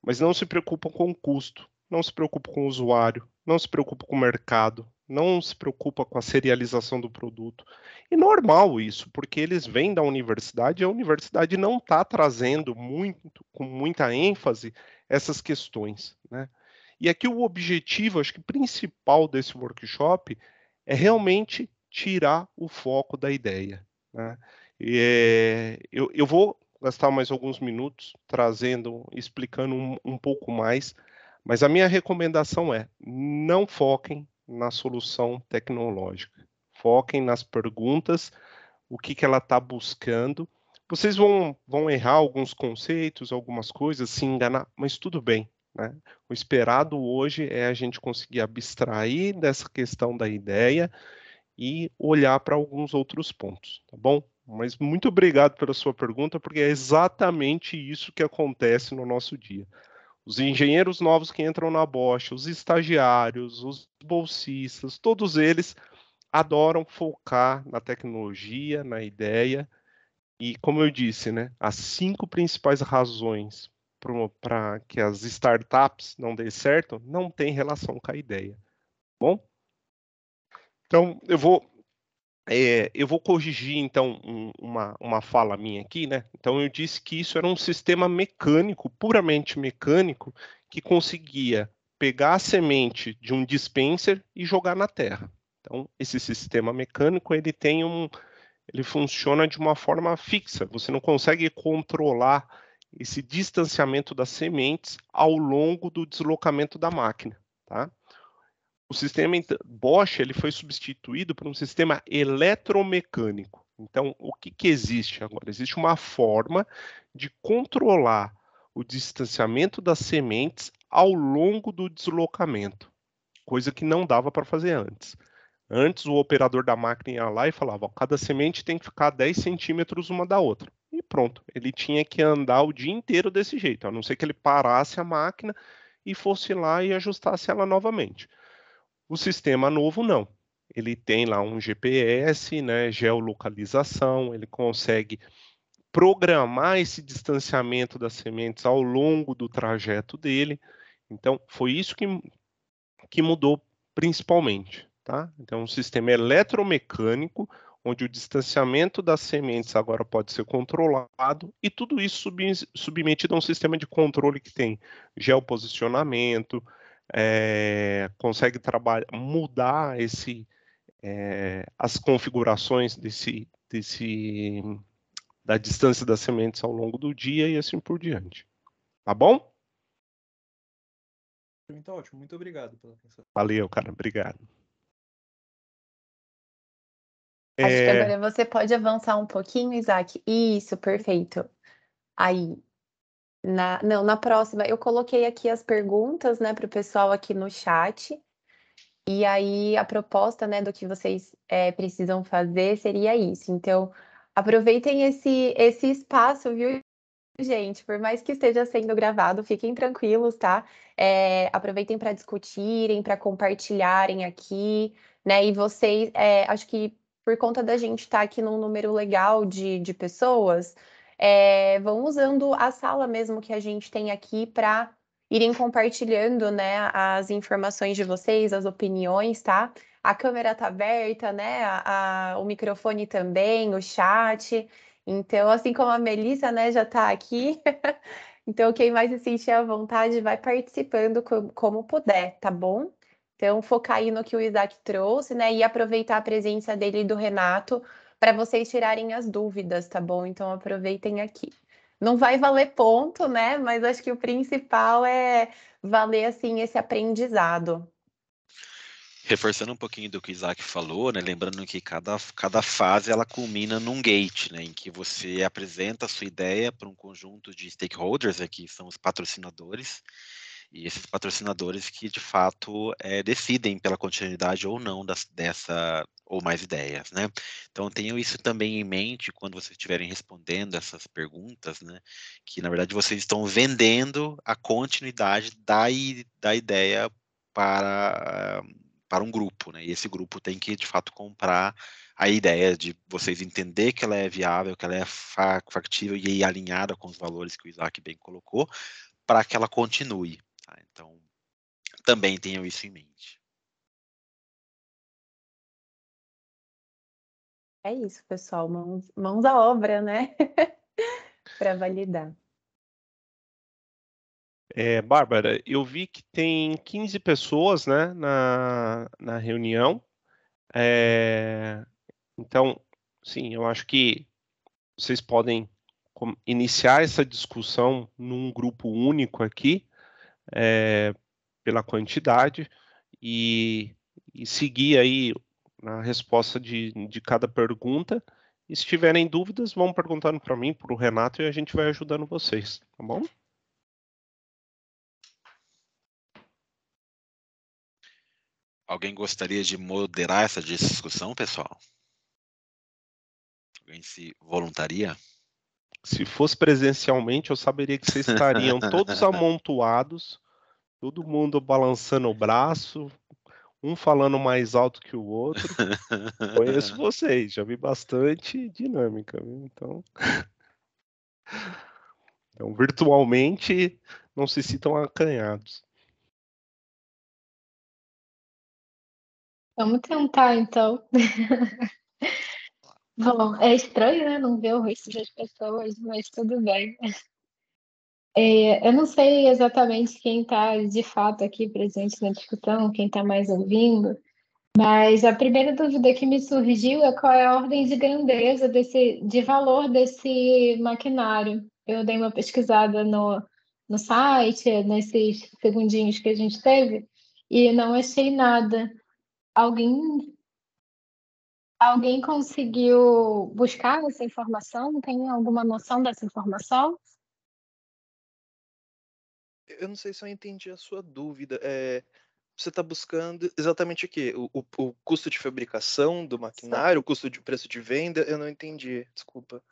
mas não se preocupam com o custo, não se preocupam com o usuário, não se preocupam com o mercado, não se preocupam com a serialização do produto. E normal isso, porque eles vêm da universidade e a universidade não está trazendo com muita ênfase essas questões, né? E aqui o objetivo, acho que principal desse workshop é realmente tirar o foco da ideia, né? Eu vou gastar mais alguns minutos explicando um pouco mais, mas a minha recomendação é: não foquem na solução tecnológica, foquem nas perguntas, o que ela está buscando. Vocês vão errar alguns conceitos, algumas coisas, se enganar, mas tudo bem, né? O esperado hoje é a gente conseguir abstrair dessa questão da ideia e olhar para alguns outros pontos, tá bom? Mas muito obrigado pela sua pergunta, porque é exatamente isso que acontece no nosso dia. Os engenheiros novos que entram na Bosch, os estagiários, os bolsistas, todos eles adoram focar na tecnologia, na ideia. E, como eu disse, né, as 5 principais razões para que as startups não dêem certo não tem relação com a ideia. Tá bom? Então, eu vou corrigir, então, uma fala minha aqui, né? Então, eu disse que isso era um sistema mecânico, puramente mecânico, que conseguia pegar a semente de um dispenser e jogar na terra. Então, esse sistema mecânico, ele funciona de uma forma fixa. Você não consegue controlar esse distanciamento das sementes ao longo do deslocamento da máquina, tá? O sistema Bosch ele foi substituído por um sistema eletromecânico. Então, o que existe agora? Existe uma forma de controlar o distanciamento das sementes ao longo do deslocamento, coisa que não dava para fazer antes. Antes, o operador da máquina ia lá e falava: cada semente tem que ficar 10 centímetros uma da outra. E pronto, ele tinha que andar o dia inteiro desse jeito, a não ser que ele parasse a máquina e fosse lá e ajustasse ela novamente. O sistema novo não. Ele tem lá um GPS, né, geolocalização, ele consegue programar esse distanciamento das sementes ao longo do trajeto dele. Então, foi isso que mudou principalmente, tá? Então, um sistema eletromecânico, onde o distanciamento das sementes agora pode ser controlado, e tudo isso submetido a um sistema de controle que tem geoposicionamento, consegue mudar as configurações da distância das sementes ao longo do dia e assim por diante. Tá bom? Tá ótimo, muito obrigado pela atenção. Valeu, cara, obrigado. Acho que agora você pode avançar um pouquinho, Isaac. Isso, perfeito. Aí, na próxima, eu coloquei aqui as perguntas, né, para o pessoal aqui no chat. E aí, a proposta, né, do que vocês precisam fazer seria isso. Então, aproveitem esse espaço, viu, gente? Por mais que esteja sendo gravado, fiquem tranquilos, tá? Aproveitem para discutirem, para compartilharem aqui, né? E vocês, acho que por conta da gente estar aqui num número legal de pessoas, vão usando a sala mesmo que a gente tem aqui para irem compartilhando, né, as informações de vocês, as opiniões, tá? A câmera tá aberta, né? O microfone também, o chat. Então, assim como a Melissa, né, já está aqui, então quem mais se sentir à vontade vai participando como puder, tá bom? Então, focar aí no que o Isaac trouxe, né, e aproveitar a presença dele e do Renato para vocês tirarem as dúvidas, tá bom? Então, aproveitem aqui. Não vai valer ponto, né, mas acho que o principal é valer, assim, esse aprendizado. Reforçando um pouquinho do que o Isaac falou, né, lembrando que cada fase ela culmina num gate, né, em que você apresenta a sua ideia para um conjunto de stakeholders, que são os patrocinadores, e esses patrocinadores que de fato decidem pela continuidade ou não dessa ou mais ideias, né? Então tenham isso também em mente quando vocês estiverem respondendo essas perguntas, né? Que na verdade vocês estão vendendo a continuidade da ideia para um grupo, né? E esse grupo tem que, de fato, comprar a ideia de vocês entender que ela é viável, que ela é factível e alinhada com os valores que o Isaac bem colocou, para que ela continue. Tá? Então, também tenham isso em mente. É isso, pessoal. Mãos à obra, né? Para validar. Bárbara, eu vi que tem 15 pessoas, né, na reunião. Então, sim, eu acho que vocês podem iniciar essa discussão num grupo único aqui, pela quantidade, e seguir aí na resposta de cada pergunta. E se tiverem dúvidas, vão perguntando para mim, para o Renato, e a gente vai ajudando vocês, tá bom? Alguém gostaria de moderar essa discussão, pessoal? Alguém se voluntaria? Se fosse presencialmente, eu saberia que vocês estariam todos amontoados, todo mundo balançando o braço, um falando mais alto que o outro. Conheço vocês, já vi bastante dinâmica, viu? Então, virtualmente não se sintam acanhados. Vamos tentar, então. Bom, é estranho, né? Não ver o rosto das pessoas, mas tudo bem. Eu não sei exatamente quem está de fato aqui presente na discussão, quem está mais ouvindo, mas a primeira dúvida que me surgiu é qual é a ordem de grandeza de valor desse maquinário. Eu dei uma pesquisada no site, nesses segundinhos que a gente teve, e não achei nada. Alguém conseguiu buscar essa informação? Tem alguma noção dessa informação? Eu não sei se eu entendi a sua dúvida. Você está buscando exatamente o quê? O custo de fabricação do maquinário, o custo de preço de venda? Eu não entendi, desculpa.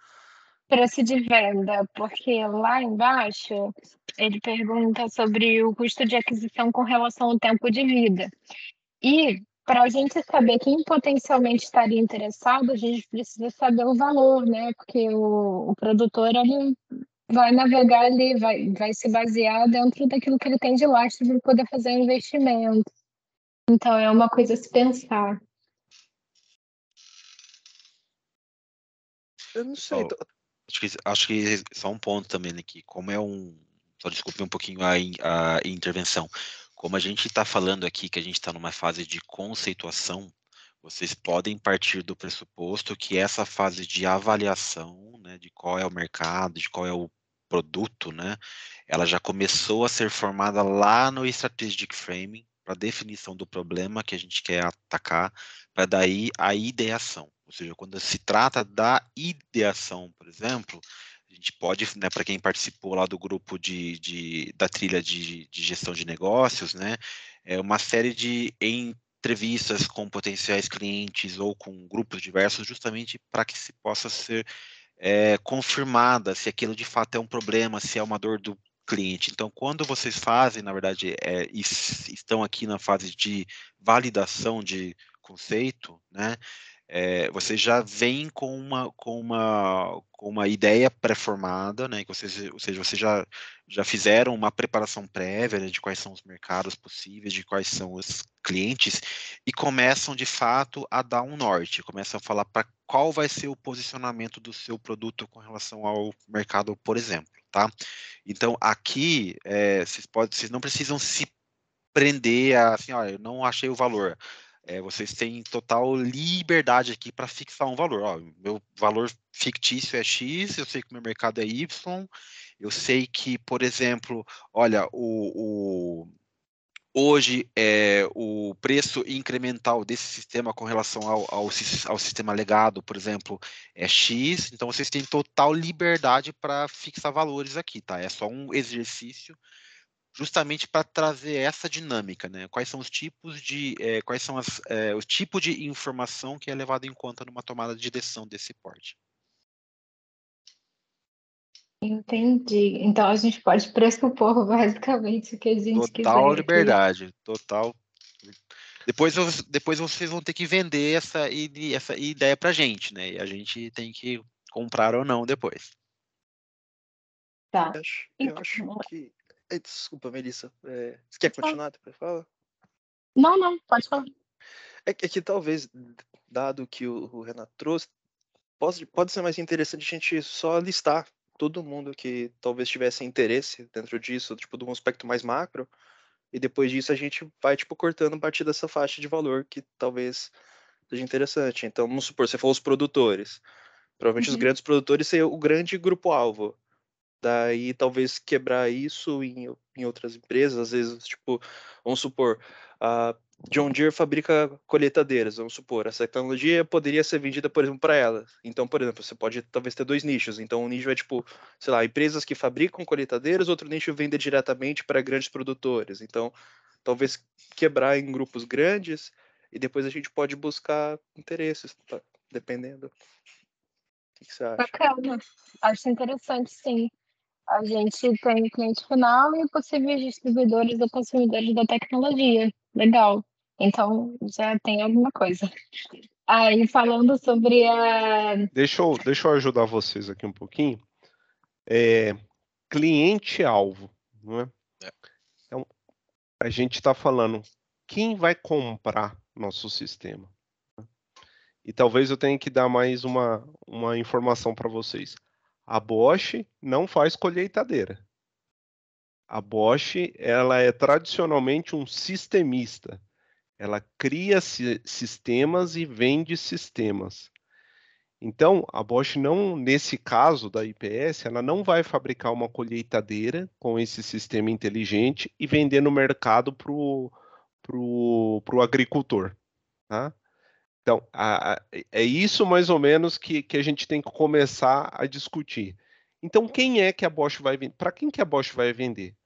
Preço de venda, porque lá embaixo ele pergunta sobre o custo de aquisição com relação ao tempo de vida. E para a gente saber quem potencialmente estaria interessado, a gente precisa saber o valor, né? Porque o produtor ele vai navegar ali, vai se basear dentro daquilo que ele tem de lastro para poder fazer o investimento. Então é uma coisa a se pensar. Eu não sei. Acho que só um ponto também aqui, como é só desculpe um pouquinho a intervenção. Como a gente está falando aqui que a gente está numa fase de conceituação, vocês podem partir do pressuposto que essa fase de avaliação, né, de qual é o mercado, de qual é o produto, né, ela já começou a ser formada lá no Strategic Framing, para definição do problema que a gente quer atacar, para daí a ideação. Ou seja, quando se trata da ideação, por exemplo, a gente pode, né, para quem participou lá do grupo da trilha de gestão de negócios, né, uma série de entrevistas com potenciais clientes ou com grupos diversos, justamente para que se possa ser confirmada se aquilo de fato é um problema, se é uma dor do cliente. Então, quando vocês fazem, na verdade, estão aqui na fase de validação de conceito, né? Vocês já vêm com uma ideia pré-formada, né? Ou seja, vocês já fizeram uma preparação prévia, né, de quais são os mercados possíveis, de quais são os clientes, e começam de fato a dar um norte, começam a falar para qual vai ser o posicionamento do seu produto com relação ao mercado, por exemplo, tá? Então, aqui, vocês não precisam se prender a, assim, ó, eu não achei o valor. Vocês têm total liberdade aqui para fixar um valor. Ó, meu valor fictício é X, eu sei que o meu mercado é Y, eu sei que, por exemplo, olha, hoje o preço incremental desse sistema com relação ao sistema legado, por exemplo, é X, então vocês têm total liberdade para fixar valores aqui, tá? É só um exercício justamente para trazer essa dinâmica, né? Quais são os tipos de, quais são o tipo de informação que é levado em conta numa tomada de decisão desse porte. Entendi. Então a gente pode pressupor basicamente o que a gente Total quiser aqui. liberdade, total. Depois vocês vão ter que vender essa ideia para a gente, né? E a gente tem que comprar ou não depois. Tá. Eu acho que. Desculpa, Melissa. Você quer continuar? Depois fala. Não, pode falar. É que talvez, dado que o Renato trouxe, pode ser mais interessante a gente só listar todo mundo que talvez tivesse interesse dentro disso, tipo, de um aspecto mais macro, e depois disso a gente vai, tipo, cortando a partir dessa faixa de valor que talvez seja interessante. Então, vamos supor, você falou os produtores. Provavelmente os grandes produtores seriam o grande grupo-alvo. Daí, talvez quebrar isso em outras empresas, às vezes, tipo, vamos supor, a John Deere fabrica colheitadeiras, vamos supor, essa tecnologia poderia ser vendida, por exemplo, para ela. Então, por exemplo, você pode talvez ter 2 nichos. Então, um nicho é tipo, sei lá, empresas que fabricam colheitadeiras, outro nicho vende diretamente para grandes produtores. Então, talvez quebrar em grupos grandes e depois a gente pode buscar interesses, tá? Dependendo. O que você acha? Bacana. Acho interessante, sim. A gente tem cliente final e possíveis distribuidores ou consumidores da tecnologia. Legal. Então, já tem alguma coisa. Aí, falando sobre a... Deixa eu ajudar vocês aqui um pouquinho. Cliente-alvo, não é? Então, a gente está falando quem vai comprar nosso sistema. E talvez eu tenha que dar mais uma informação para vocês. A Bosch não faz colheitadeira. A Bosch, ela é tradicionalmente um sistemista. Ela cria sistemas e vende sistemas. Então, a Bosch não, nesse caso da IPS, ela não vai fabricar uma colheitadeira com esse sistema inteligente e vender no mercado para o agricultor, tá? Então, é isso mais ou menos que a gente tem que começar a discutir. Então, quem é que a Bosch vai vender? Para quem que a Bosch vai vender?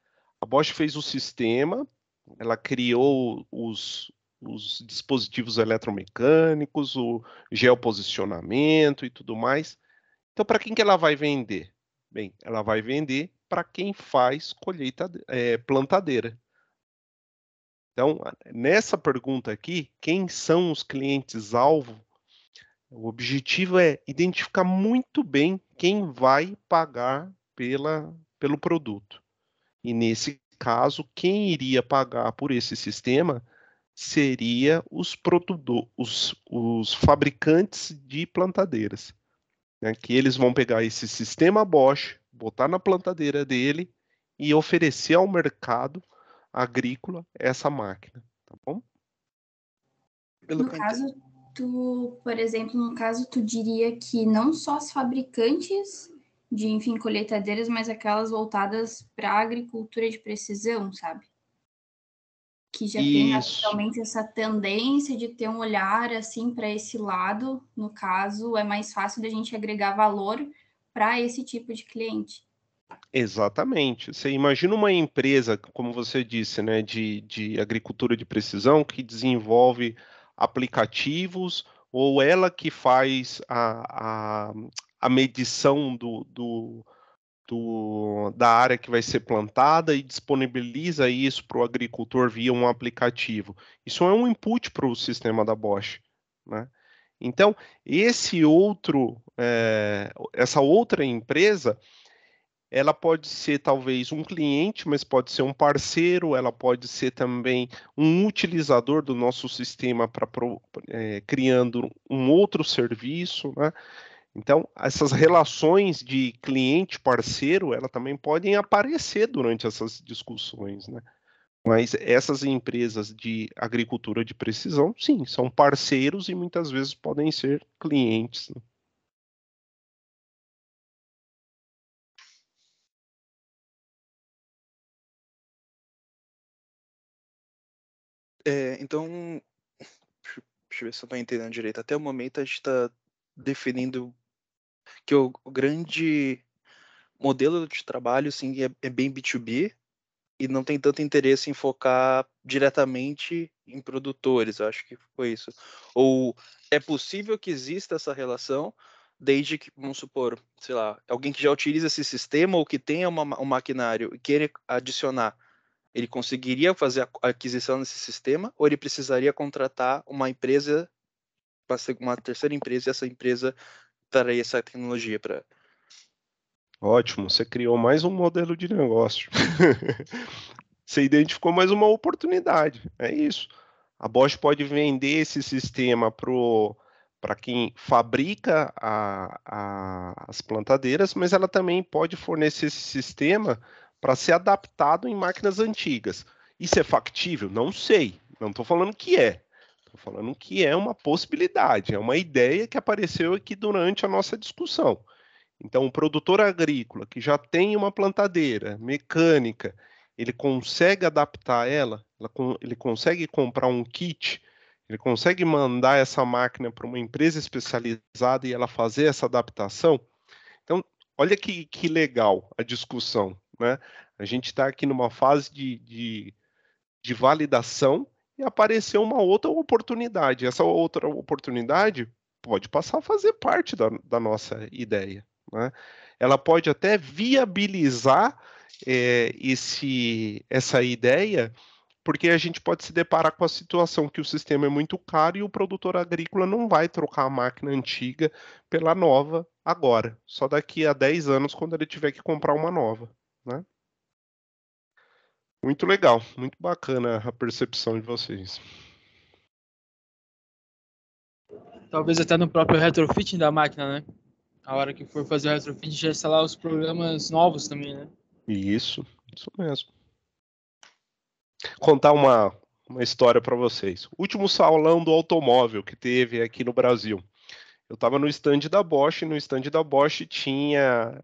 A Bosch fez o sistema, ela criou os dispositivos eletromecânicos, o geoposicionamento e tudo mais. Então, para quem que ela vai vender? Bem, ela vai vender para quem faz plantadeira. Então, nessa pergunta aqui, quem são os clientes-alvo? O objetivo é identificar muito bem quem vai pagar pelo produto. E nesse caso, quem iria pagar por esse sistema seria os fabricantes de plantadeiras, né? Que eles vão pegar esse sistema Bosch, botar na plantadeira dele e oferecer ao mercado agrícola essa máquina, tá bom? No caso, por exemplo, tu diria que não só as fabricantes de, enfim, colheitadeiras, mas aquelas voltadas para a agricultura de precisão, sabe? Que já tem naturalmente essa tendência de ter um olhar assim para esse lado. No caso, é mais fácil da gente agregar valor para esse tipo de cliente. Exatamente. Você imagina uma empresa, como você disse, né, de agricultura de precisão que desenvolve aplicativos ou ela que faz a medição da área que vai ser plantada e disponibiliza isso para o agricultor via um aplicativo. Isso é um input para o sistema da Bosch, né? Então, essa outra empresa, ela pode ser talvez um cliente, mas pode ser um parceiro, ela pode ser também um utilizador do nosso sistema criando um outro serviço, né? Então, essas relações de cliente-parceiro, ela também podem aparecer durante essas discussões, né? Mas essas empresas de agricultura de precisão, sim, são parceiros e muitas vezes podem ser clientes, né? Então, deixa eu ver se eu estou entendendo direito. Até o momento a gente está definindo que o grande modelo de trabalho, sim, é bem B2B e não tem tanto interesse em focar diretamente em produtores. Eu acho que foi isso. Ou é possível que exista essa relação, desde que, vamos supor, sei lá, alguém que já utiliza esse sistema ou que tenha um maquinário e queira adicionar, ele conseguiria fazer a aquisição desse sistema ou ele precisaria contratar uma empresa, uma terceira empresa, e essa empresa traria essa tecnologia para... Ótimo, você criou mais um modelo de negócio. Você identificou mais uma oportunidade, é isso. A Bosch pode vender esse sistema para quem fabrica as plantadeiras, mas ela também pode fornecer esse sistema para ser adaptado em máquinas antigas. Isso é factível? Não sei, não estou falando que é. Estou falando que é uma possibilidade, é uma ideia que apareceu aqui durante a nossa discussão. Então, o produtor agrícola que já tem uma plantadeira mecânica, ele consegue adaptar ela, ele consegue comprar um kit, ele consegue mandar essa máquina para uma empresa especializada e ela fazer essa adaptação. Então, olha que legal a discussão, né? A gente está aqui numa fase de validação e apareceu uma outra oportunidade. Essa outra oportunidade pode passar a fazer parte da nossa ideia, né? Ela pode até viabilizar essa ideia, porque a gente pode se deparar com a situação que o sistema é muito caro e o produtor agrícola não vai trocar a máquina antiga pela nova agora, só daqui a 10 anos, quando ele tiver que comprar uma nova, né? Muito legal, muito bacana a percepção de vocês. Talvez até no próprio retrofitting da máquina, né? A hora que for fazer o retrofit, já instalar os programas novos também, né? Isso mesmo. Contar uma história para vocês. Último salão do automóvel que teve aqui no Brasil. Eu estava no stand da Bosch, e no stand da Bosch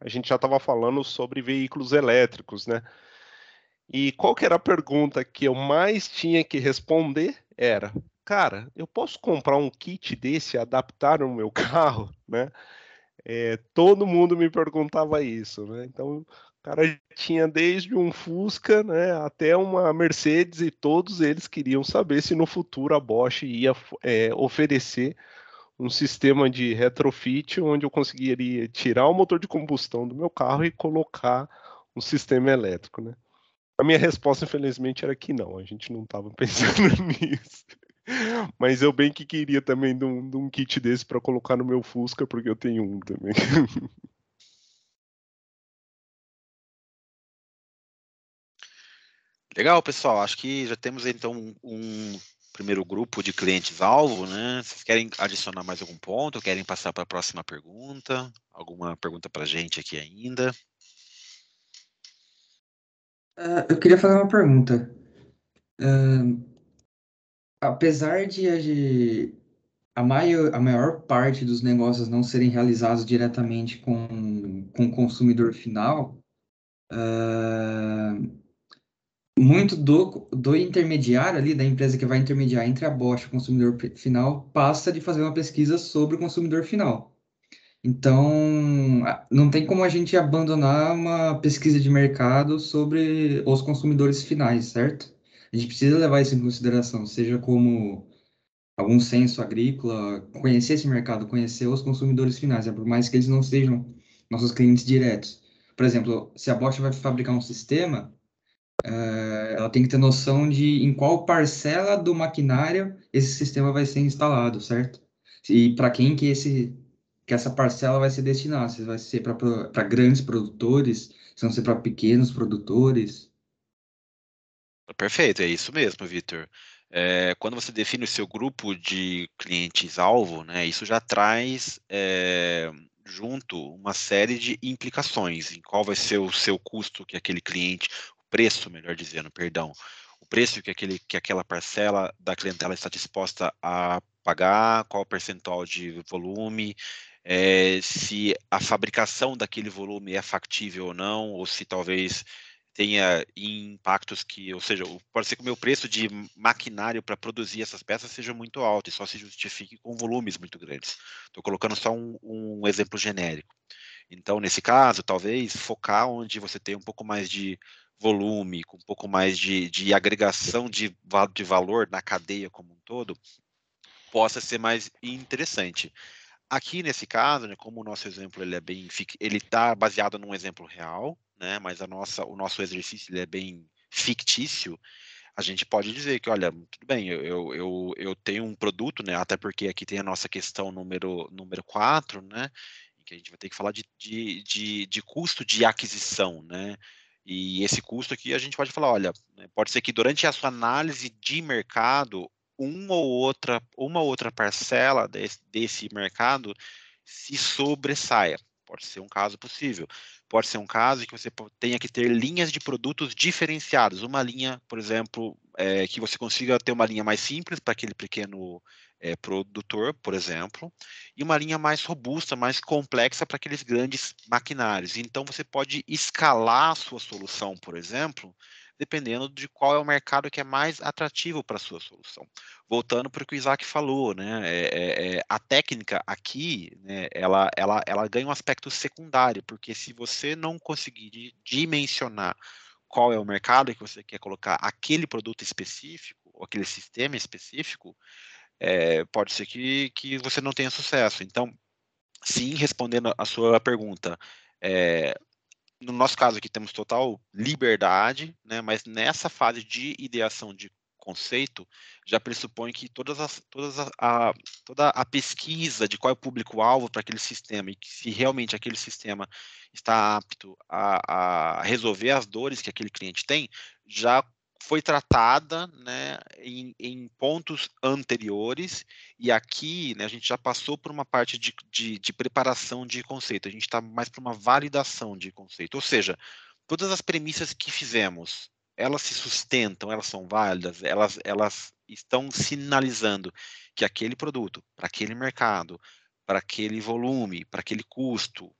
a gente já estava falando sobre veículos elétricos, né? E qual que era a pergunta que eu mais tinha que responder? Era, cara, eu posso comprar um kit desse e adaptar no meu carro, né? Todo mundo me perguntava isso, né? Então, o cara tinha desde um Fusca, né, até uma Mercedes e todos eles queriam saber se no futuro a Bosch ia oferecer um sistema de retrofit onde eu conseguiria tirar o motor de combustão do meu carro e colocar um sistema elétrico, né? A minha resposta, infelizmente, era que não, a gente não estava pensando nisso. Mas eu bem que queria também de um kit desse para colocar no meu Fusca, porque eu tenho um também. Legal, pessoal. Acho que já temos então um primeiro grupo de clientes-alvo, né? Vocês querem adicionar mais algum ponto? Querem passar para a próxima pergunta? Alguma pergunta para a gente aqui ainda? Eu queria fazer uma pergunta. Apesar de a maior parte dos negócios não serem realizados diretamente com o consumidor final, muito do intermediário ali, da empresa que vai intermediar entre a Bosch e o consumidor final, passa de fazer uma pesquisa sobre o consumidor final. Então, não tem como a gente abandonar uma pesquisa de mercado sobre os consumidores finais, certo? A gente precisa levar isso em consideração, seja como algum censo agrícola, conhecer esse mercado, conhecer os consumidores finais, por mais que eles não sejam nossos clientes diretos. Por exemplo, se a Bosch vai fabricar um sistema, ela tem que ter noção de em qual parcela do maquinário esse sistema vai ser instalado, certo? E para quem que essa parcela vai ser destinada, se vai ser para grandes produtores, se vão ser para pequenos produtores. Perfeito, é isso mesmo, Vitor. Quando você define o seu grupo de clientes-alvo, né, isso já traz junto uma série de implicações em qual vai ser o seu custo que aquele cliente, o preço, melhor dizendo, perdão, o preço que aquela parcela da clientela está disposta a pagar, qual o percentual de volume, se a fabricação daquele volume é factível ou não, ou se talvez tenha impactos ou seja, pode ser que o meu preço de maquinário para produzir essas peças seja muito alto e só se justifique com volumes muito grandes. Estou colocando só um exemplo genérico. Então, nesse caso, talvez focar onde você tem um pouco mais de volume, com um pouco mais de agregação de valor na cadeia como um todo, possa ser mais interessante. Aqui nesse caso, né, como o nosso exemplo ele está baseado num exemplo real, né, mas o nosso exercício ele é bem fictício, a gente pode dizer que, olha, tudo bem, eu tenho um produto, né, até porque aqui tem a nossa questão número 4, né, em que a gente vai ter que falar de custo de aquisição, né, e esse custo aqui a gente pode falar, olha, né, pode ser que durante a sua análise de mercado, uma ou outra parcela desse mercado se sobressaia. Pode ser um caso possível. Pode ser um caso em que você tenha que ter linhas de produtos diferenciadas. Uma linha, por exemplo, que você consiga ter uma linha mais simples para aquele pequeno produtor, por exemplo, e uma linha mais robusta, mais complexa para aqueles grandes maquinários. Então, você pode escalar a sua solução, por exemplo, dependendo de qual é o mercado que é mais atrativo para a sua solução. Voltando para o que o Isaac falou, né, a técnica aqui, né, ela ganha um aspecto secundário, porque se você não conseguir dimensionar qual é o mercado que você quer colocar aquele produto específico, ou aquele sistema específico, pode ser que você não tenha sucesso. Então, sim, respondendo a sua pergunta, no nosso caso aqui temos total liberdade, né, mas nessa fase de ideação de conceito já pressupõe que toda a pesquisa de qual é o público-alvo para aquele sistema e que se realmente aquele sistema está apto a resolver as dores que aquele cliente tem, já foi tratada, né, em pontos anteriores, e aqui, né, a gente já passou por uma parte de preparação de conceito, a gente está mais para uma validação de conceito, ou seja, todas as premissas que fizemos, elas se sustentam, elas são válidas, elas estão sinalizando que aquele produto, para aquele mercado, para aquele volume, para aquele custo,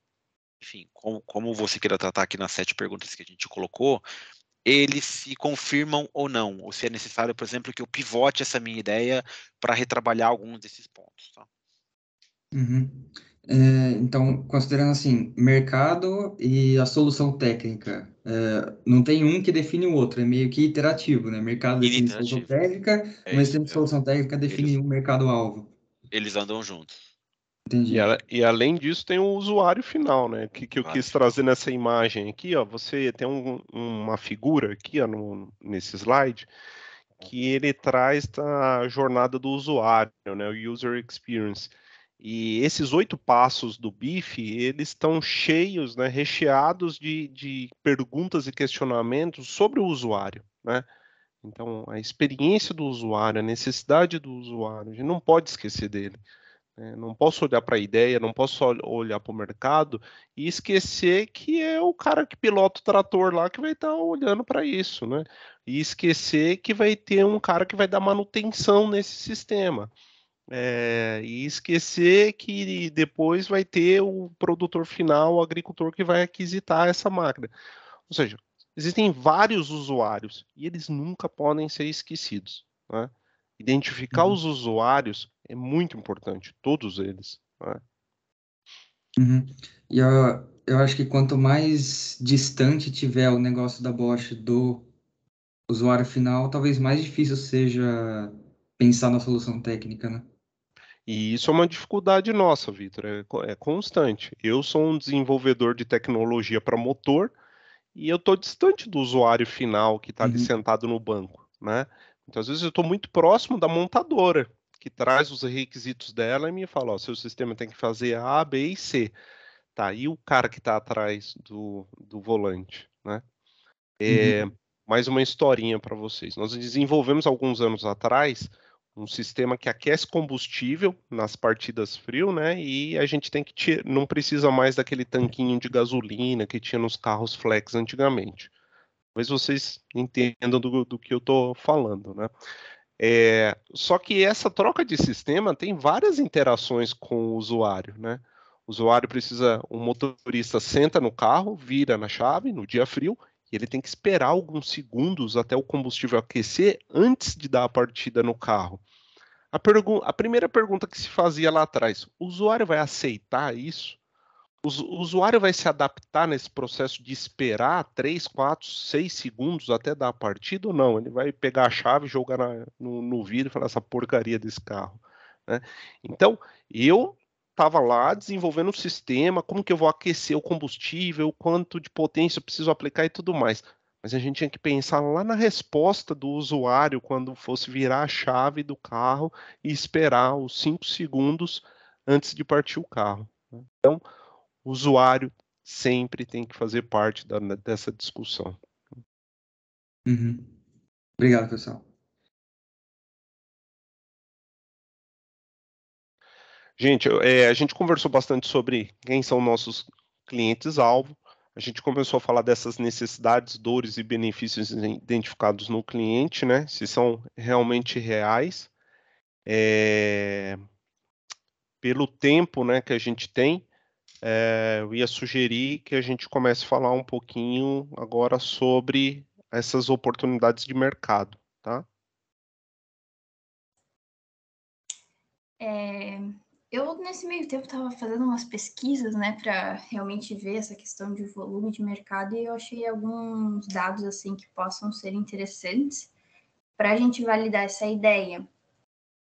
enfim, como você queira tratar aqui nas 7 perguntas que a gente colocou, eles se confirmam ou não, ou se é necessário, por exemplo, que eu pivote essa minha ideia para retrabalhar alguns desses pontos. Tá? Uhum. Então, considerando assim, mercado e a solução técnica, não tem um que define o outro, é meio que iterativo, né? Mercado define solução Iterativo. técnica, É mas isso tem mesmo. solução técnica define um mercado-alvo. Eles andam juntos. Entendi. E além disso tem o usuário final, né? Que eu quis trazer nessa imagem aqui, ó. Você tem uma figura aqui, ó, nesse slide, que ele traz a jornada do usuário, né? O user experience. E esses 8 passos do BIF, eles estão cheios, né? Recheados de perguntas e questionamentos sobre o usuário, né? Então, a experiência do usuário, a necessidade do usuário, a gente não pode esquecer dele. Não posso olhar para a ideia, não posso olhar para o mercado e esquecer que é o cara que pilota o trator lá que vai estar olhando para isso, né? E esquecer que vai ter um cara que vai dar manutenção nesse sistema. E esquecer que depois vai ter o produtor final, o agricultor que vai aquisitar essa máquina. Ou seja, existem vários usuários e eles nunca podem ser esquecidos, né? Identificar os usuários é muito importante, todos eles, né? Uhum. E eu acho que quanto mais distante tiver o negócio da Bosch do usuário final, talvez mais difícil seja pensar na solução técnica, né? E isso é uma dificuldade nossa, Vitor, é constante. Eu sou um desenvolvedor de tecnologia para motor e eu estou distante do usuário final que está ali sentado no banco, né? Então, às vezes eu estou muito próximo da montadora, que traz os requisitos dela e me fala, ó, seu sistema tem que fazer A, B e C. Tá, e o cara que está atrás do volante, né? Mais uma historinha para vocês. Nós desenvolvemos alguns anos atrás um sistema que aquece combustível nas partidas frio, né? E a gente tem que não precisa mais daquele tanquinho de gasolina que tinha nos carros flex antigamente. Talvez vocês entendam do que eu estou falando, né? Só que essa troca de sistema tem várias interações com o usuário, né? O usuário o motorista senta no carro, vira na chave no dia frio, e ele tem que esperar alguns segundos até o combustível aquecer antes de dar a partida no carro. A primeira pergunta que se fazia lá atrás, o usuário vai aceitar isso? O usuário vai se adaptar nesse processo de esperar 3, 4, 6 segundos até dar a partida ou não? Ele vai pegar a chave, jogar no vidro e falar essa porcaria desse carro, né? Então, eu estava lá desenvolvendo um sistema, como que eu vou aquecer o combustível, quanto de potência eu preciso aplicar e tudo mais. Mas a gente tinha que pensar lá na resposta do usuário quando fosse virar a chave do carro e esperar os 5 segundos antes de partir o carro. Então, o usuário sempre tem que fazer parte dessa discussão. Uhum. Obrigado, pessoal. Gente, a gente conversou bastante sobre quem são nossos clientes-alvo. A gente começou a falar dessas necessidades, dores e benefícios identificados no cliente, né? Se são realmente reais. Pelo tempo, né, que a gente tem, eu ia sugerir que a gente comece a falar um pouquinho agora sobre essas oportunidades de mercado, tá? Eu, nesse meio tempo, estava fazendo umas pesquisas, né, para realmente ver essa questão de volume de mercado, e eu achei alguns dados, assim, que possam ser interessantes para a gente validar essa ideia.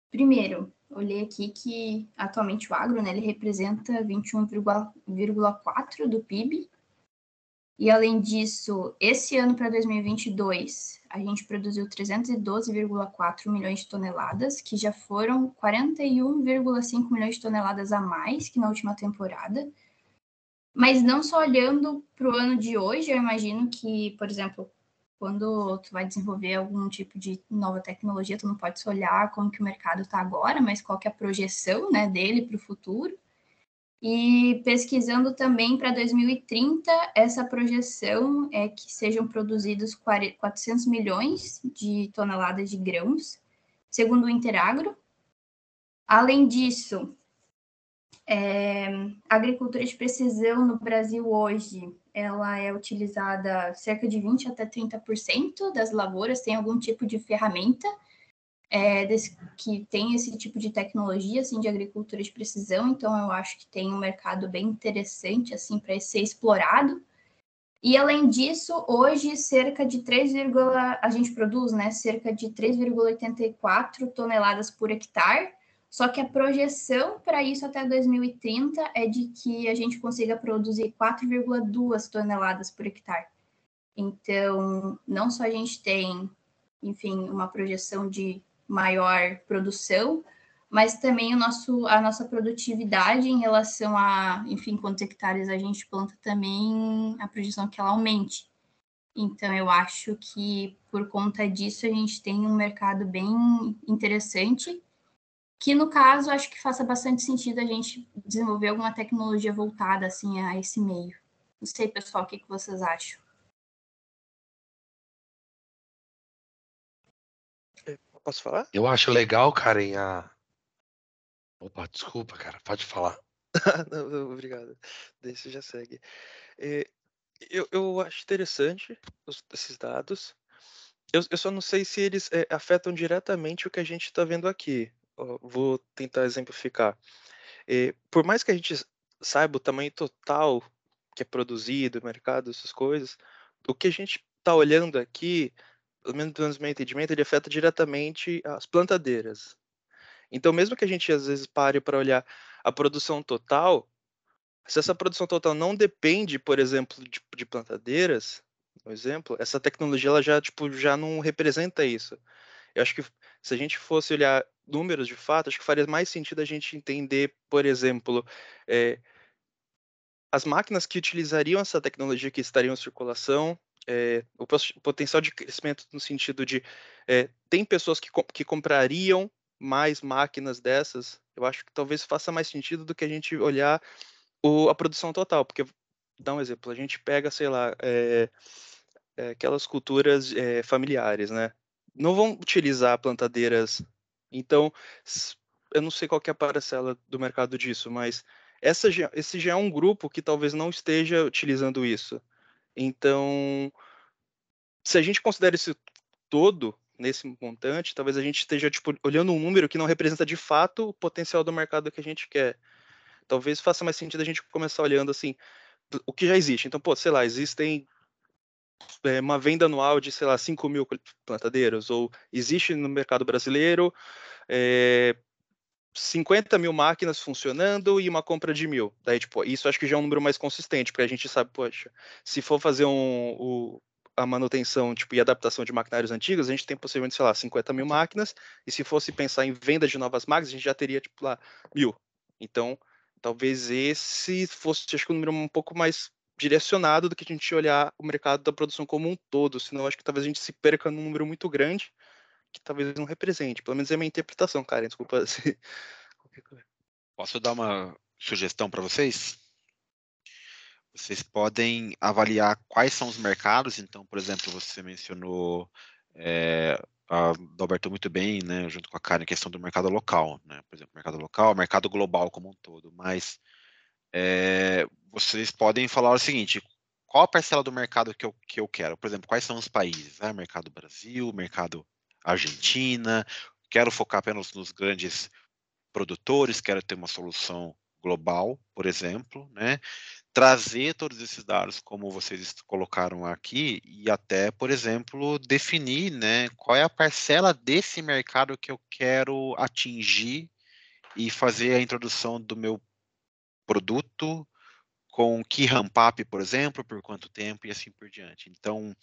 Primeiro, olhei aqui que, atualmente, o agro, né, ele representa 21,4% do PIB, e, além disso, esse ano para 2022, a gente produziu 312,4 milhões de toneladas, que já foram 41,5 milhões de toneladas a mais que na última temporada. Mas não só olhando para o ano de hoje, eu imagino que, por exemplo, quando tu vai desenvolver algum tipo de nova tecnologia, tu não pode só olhar como que o mercado está agora, mas qual que é a projeção, né, dele para o futuro. E pesquisando também para 2030, essa projeção é que sejam produzidos 400 milhões de toneladas de grãos, segundo o Interagro. Além disso, a agricultura de precisão no Brasil hoje, ela é utilizada cerca de 20 até 30% das lavouras, tem algum tipo de ferramenta que tem esse tipo de tecnologia, assim, de agricultura de precisão, então eu acho que tem um mercado bem interessante, assim, para ser explorado. E, além disso, hoje, cerca de a gente produz, né, cerca de 3,84 toneladas por hectare, só que a projeção para isso até 2030 é de que a gente consiga produzir 4,2 toneladas por hectare. Então, não só a gente tem, enfim, uma projeção de maior produção, mas também a nossa produtividade em relação a, enfim, quantos hectares a gente planta também, a projeção que ela aumente. Então, eu acho que, por conta disso, a gente tem um mercado bem interessante, que, no caso, acho que faça bastante sentido a gente desenvolver alguma tecnologia voltada, assim, a esse meio. Não sei, pessoal, o que vocês acham? Posso falar? Eu acho legal, Karen, Opa, desculpa, cara, pode falar. Não, obrigado. Daí você já segue. Eu acho interessante esses dados. Eu só não sei se eles afetam diretamente o que a gente está vendo aqui. Vou tentar exemplificar. Por mais que a gente saiba o tamanho total que é produzido, o mercado, essas coisas, o que a gente está olhando aqui, pelo menos do meu entendimento, ele afeta diretamente as plantadeiras. Então, mesmo que a gente às vezes pare para olhar a produção total, se essa produção total não depende, por exemplo, de plantadeiras, por exemplo, essa tecnologia ela já não representa isso. Eu acho que se a gente fosse olhar números de fato, acho que faria mais sentido a gente entender, por exemplo, as máquinas que utilizariam essa tecnologia que estariam em circulação, o potencial de crescimento no sentido de tem pessoas que comprariam mais máquinas dessas. Eu acho que talvez faça mais sentido do que a gente olhar a produção total, porque, dá um exemplo, a gente pega, sei lá, aquelas culturas familiares, né? Não vão utilizar plantadeiras, então, eu não sei qual que é a parcela do mercado disso, mas esse já é um grupo que talvez não esteja utilizando isso. Então, se a gente considera isso todo nesse montante, talvez a gente esteja tipo, olhando um número que não representa de fato o potencial do mercado que a gente quer. Talvez faça mais sentido a gente começar olhando assim, o que já existe. Então, pô, sei lá, existem uma venda anual de, sei lá, 5 mil plantadeiras, ou existe no mercado brasileiro 50 mil máquinas funcionando e uma compra de 1.000. Daí, tipo, isso acho que já é um número mais consistente, porque a gente sabe, poxa, se for fazer a manutenção tipo, e adaptação de maquinários antigos, a gente tem possivelmente, sei lá, 50 mil máquinas, e se fosse pensar em venda de novas máquinas, a gente já teria, tipo, lá, 1.000. Então, talvez esse fosse, acho que um número um pouco mais direcionado do que a gente olhar o mercado da produção como um todo, senão acho que talvez a gente se perca num número muito grande, que talvez não represente, pelo menos é a minha interpretação, Karen, desculpa se... Posso dar uma sugestão para vocês? Vocês podem avaliar quais são os mercados. Então, por exemplo, você mencionou, a Dalberto muito bem, né, junto com a Karen, a questão do mercado local, né? Por exemplo, mercado local, mercado global como um todo. Mas vocês podem falar o seguinte: qual a parcela do mercado que eu quero? Por exemplo, quais são os países? Mercado Brasil, mercado Argentina. Quero focar apenas nos grandes produtores, quero ter uma solução global, por exemplo, né? Trazer todos esses dados, como vocês colocaram aqui, e até, por exemplo, definir, né, qual é a parcela desse mercado que eu quero atingir e fazer a introdução do meu produto com que ramp-up, por exemplo, por quanto tempo e assim por diante. Então,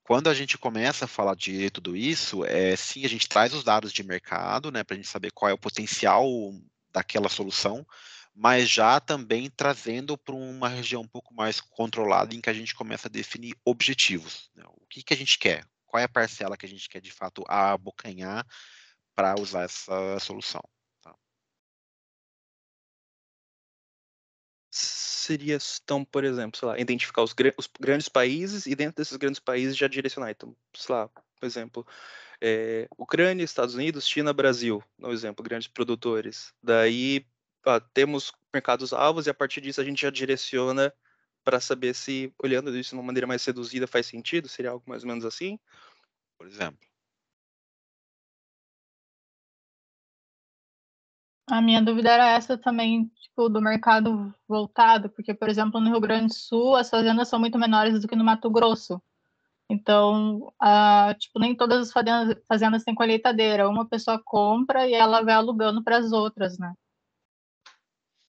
quando a gente começa a falar de tudo isso, sim, a gente traz os dados de mercado, né, para a gente saber qual é o potencial daquela solução, mas já também trazendo para uma região um pouco mais controlada, em que a gente começa a definir objetivos, né? O que a gente quer? Qual é a parcela que a gente quer, de fato, abocanhar para usar essa solução? Tá? Seria, então, por exemplo, sei lá, identificar os grandes países e dentro desses grandes países já direcionar. Então, sei lá, por exemplo, Ucrânia, Estados Unidos, China, Brasil, no exemplo, grandes produtores. Daí temos mercados-alvos e a partir disso a gente já direciona para saber se, olhando isso de uma maneira mais reduzida, faz sentido? Seria algo mais ou menos assim? Por exemplo. A minha dúvida era essa também, tipo, do mercado voltado, porque, por exemplo, no Rio Grande do Sul, as fazendas são muito menores do que no Mato Grosso. Então, tipo, nem todas as fazendas têm colheitadeira. Uma pessoa compra e ela vai alugando para as outras, né?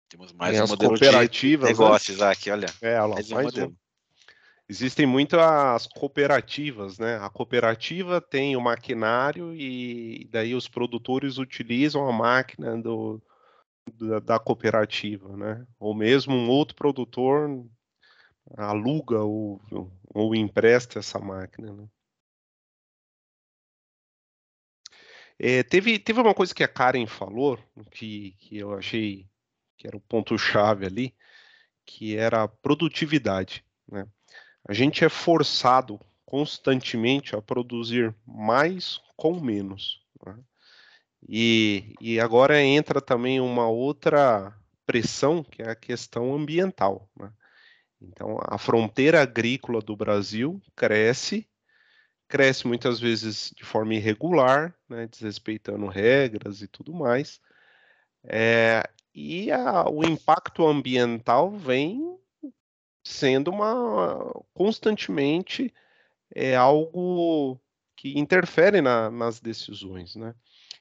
Temos mais Tem um as modelo de cooperativas, negócios, né? aqui, olha. Mais um modelo. Existem muitas cooperativas, né? A cooperativa tem o maquinário e daí os produtores utilizam a máquina da cooperativa, né? Ou mesmo um outro produtor aluga ou empresta essa máquina, né? Teve uma coisa que a Karen falou que eu achei que era o ponto-chave ali, que era a produtividade, né? A gente é forçado constantemente a produzir mais com menos, né? E agora entra também uma outra pressão, que é a questão ambiental, né? Então, a fronteira agrícola do Brasil cresce muitas vezes de forma irregular, né, desrespeitando regras e tudo mais. E o impacto ambiental vem sendo constantemente algo que interfere nas decisões, né?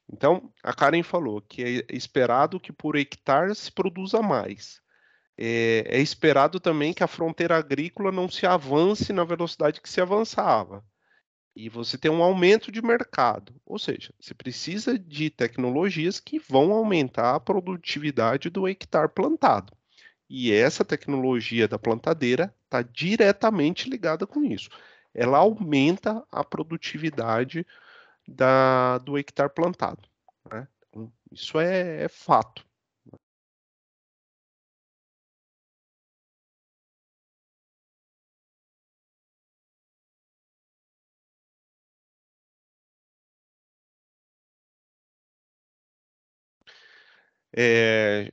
Então, a Karen falou que é esperado que por hectare se produza mais. É esperado também que a fronteira agrícola não se avance na velocidade que se avançava. E você tem um aumento de mercado. Ou seja, você precisa de tecnologias que vão aumentar a produtividade do hectare plantado. E essa tecnologia da plantadeira está diretamente ligada com isso. Ela aumenta a produtividade do hectare plantado, né? Então, isso é fato.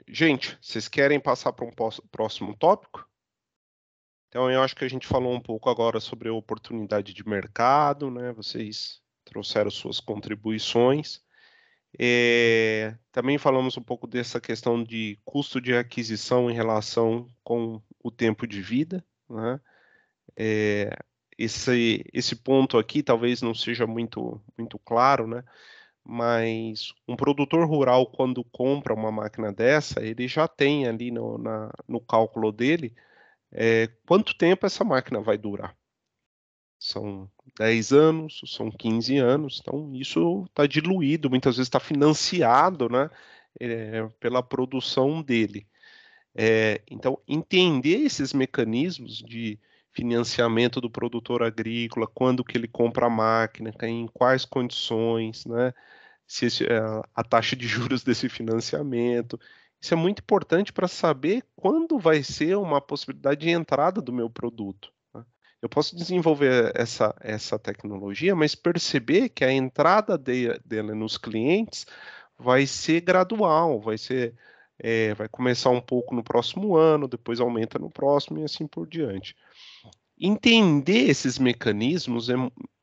Gente, vocês querem passar para um próximo tópico? Então, eu acho que a gente falou um pouco agora sobre a oportunidade de mercado, né? Vocês trouxeram suas contribuições. Também falamos um pouco dessa questão de custo de aquisição em relação com o tempo de vida, né? Esse ponto aqui talvez não seja muito claro, né? Mas um produtor rural, quando compra uma máquina dessa, ele já tem ali no cálculo dele quanto tempo essa máquina vai durar. São 10 anos, são 15 anos, então isso está diluído, muitas vezes está financiado, né, pela produção dele. Então, entender esses mecanismos de financiamento do produtor agrícola, quando que ele compra a máquina, em quais condições, né, se a taxa de juros desse financiamento, isso é muito importante para saber quando vai ser uma possibilidade de entrada do meu produto. Eu posso desenvolver essa tecnologia, mas perceber que a entrada dela nos clientes vai ser gradual, vai começar um pouco no próximo ano, depois aumenta no próximo e assim por diante. Entender esses mecanismos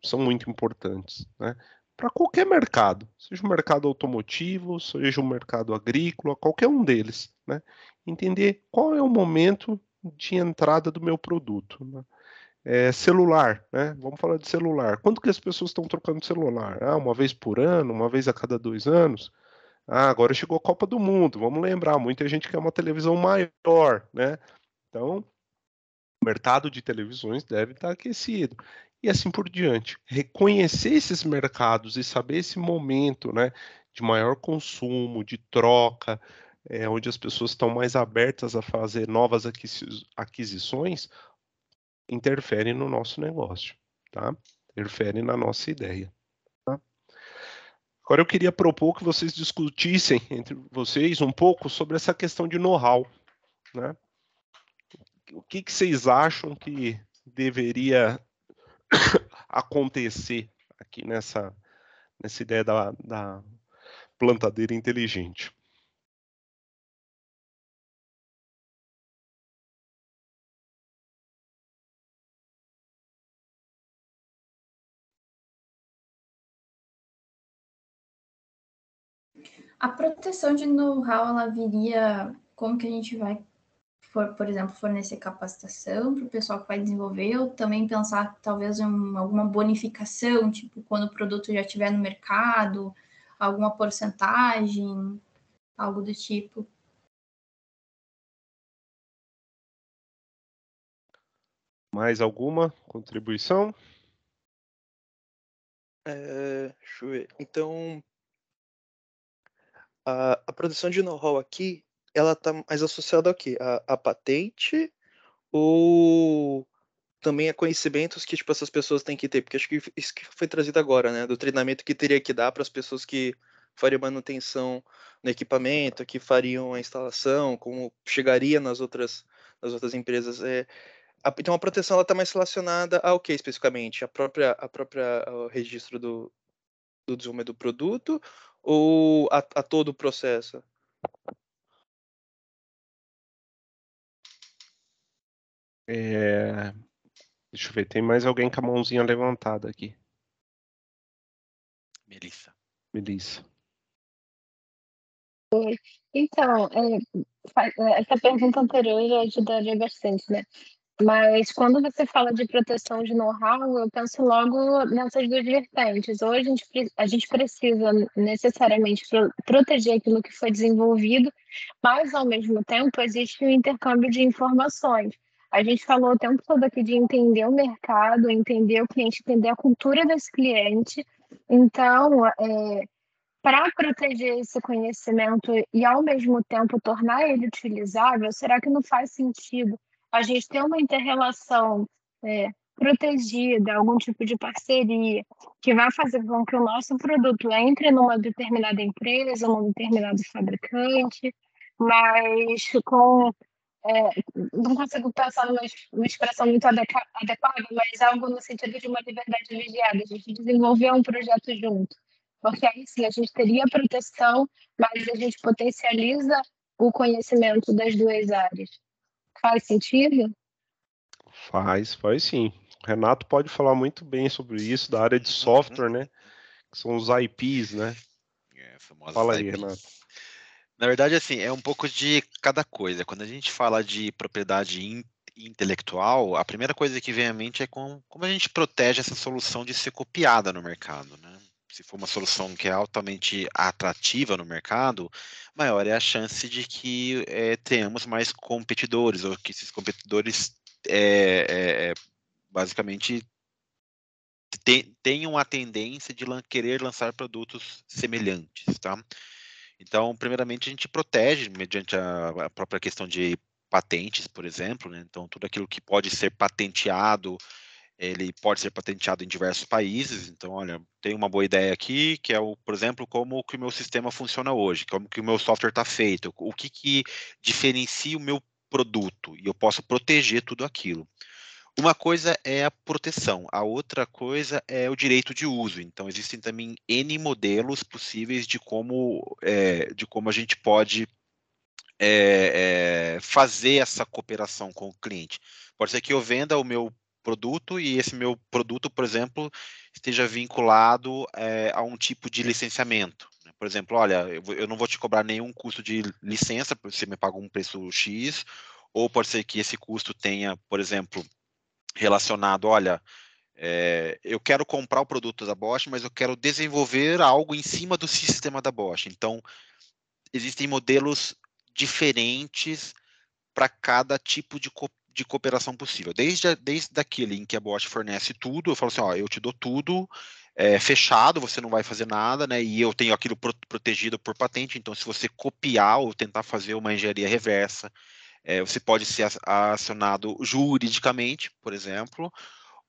são muito importantes, né? Para qualquer mercado, seja o mercado automotivo, seja o mercado agrícola, qualquer um deles, né? Entender qual é o momento de entrada do meu produto, né? Celular, né? Vamos falar de celular. Quando que as pessoas estão trocando celular? Uma vez por ano, uma vez a cada 2 anos? Agora chegou a Copa do Mundo, vamos lembrar, muita gente quer uma televisão maior, né? Então, o mercado de televisões deve estar aquecido. E assim por diante. Reconhecer esses mercados e saber esse momento, né, de maior consumo, de troca, onde as pessoas estão mais abertas a fazer novas aquisições, interfere no nosso negócio, tá? Interfere na nossa ideia. Tá? Agora eu queria propor que vocês discutissem entre vocês um pouco sobre essa questão de know-how, né? O que vocês acham que deveria acontecer aqui nessa ideia da plantadeira inteligente? A proteção de know-how, ela viria como que a gente vai, por exemplo, fornecer capacitação para o pessoal que vai desenvolver, ou também pensar talvez em alguma bonificação, tipo quando o produto já estiver no mercado, alguma porcentagem, algo do tipo. Mais alguma contribuição? Deixa eu ver. Então, a produção de know-how aqui, ela está mais associada ao quê? A patente ou também a conhecimentos que, tipo, essas pessoas têm que ter? Porque acho que isso que foi trazido agora, né? Do treinamento que teria que dar para as pessoas que fariam manutenção no equipamento, que fariam a instalação, como chegaria nas outras empresas. Então, a proteção está mais relacionada ao que especificamente? O registro do desenvolvimento do produto ou a todo o processo? Deixa eu ver, tem mais alguém com a mãozinha levantada aqui. Melissa. Então, essa pergunta anterior já ajudaria bastante, né? Mas quando você fala de proteção de know-how, eu penso logo nessas duas vertentes. Ou a gente precisa necessariamente proteger aquilo que foi desenvolvido, mas, ao mesmo tempo, existe o intercâmbio de informações. A gente falou o tempo todo aqui de entender o mercado, entender o cliente, entender a cultura desse cliente. Então, para proteger esse conhecimento e, ao mesmo tempo, tornar ele utilizável, será que não faz sentido a gente ter uma inter-relação protegida, algum tipo de parceria, que vai fazer com que o nosso produto entre numa determinada empresa, num determinado fabricante, mas não consigo pensar numa expressão muito adequada, mas algo no sentido de uma liberdade vigiada, a gente desenvolver um projeto junto. Porque aí sim a gente teria proteção, mas a gente potencializa o conhecimento das duas áreas. Faz sentido? Faz sim. O Renato pode falar muito bem sobre isso, da área de software, né? Que são os IPs, né? Fala aí, IPs. Renato. Na verdade, assim, é um pouco de cada coisa. Quando a gente fala de propriedade intelectual, a primeira coisa que vem à mente é como a gente protege essa solução de ser copiada no mercado, né? Se for uma solução que é altamente atrativa no mercado, maior é a chance de que tenhamos mais competidores, ou que esses competidores basicamente tenham a tendência de querer lançar produtos semelhantes, tá? Então, primeiramente, a gente protege mediante a própria questão de patentes, por exemplo, né? Então, tudo aquilo que pode ser patenteado, ele pode ser patenteado em diversos países. Então, olha, tem uma boa ideia aqui, que é, por exemplo, como que o meu sistema funciona hoje, como que o meu software está feito, o que diferencia o meu produto, e eu posso proteger tudo aquilo. Uma coisa é a proteção, a outra coisa é o direito de uso. Então, existem também N modelos possíveis de como a gente pode fazer essa cooperação com o cliente. Pode ser que eu venda o meu produto e esse meu produto, por exemplo, esteja vinculado a um tipo de licenciamento. Por exemplo, olha, eu não vou te cobrar nenhum custo de licença, porque você me paga um preço X, ou pode ser que esse custo tenha, por exemplo, relacionado, olha, eu quero comprar o produto da Bosch, mas eu quero desenvolver algo em cima do sistema da Bosch. Então, existem modelos diferentes para cada tipo de cooperação possível. Desde aquele em que a Bosch fornece tudo, eu falo assim, ó, eu te dou tudo, fechado, você não vai fazer nada, né? E eu tenho aquilo protegido por patente, então se você copiar ou tentar fazer uma engenharia reversa, você pode ser acionado juridicamente, por exemplo,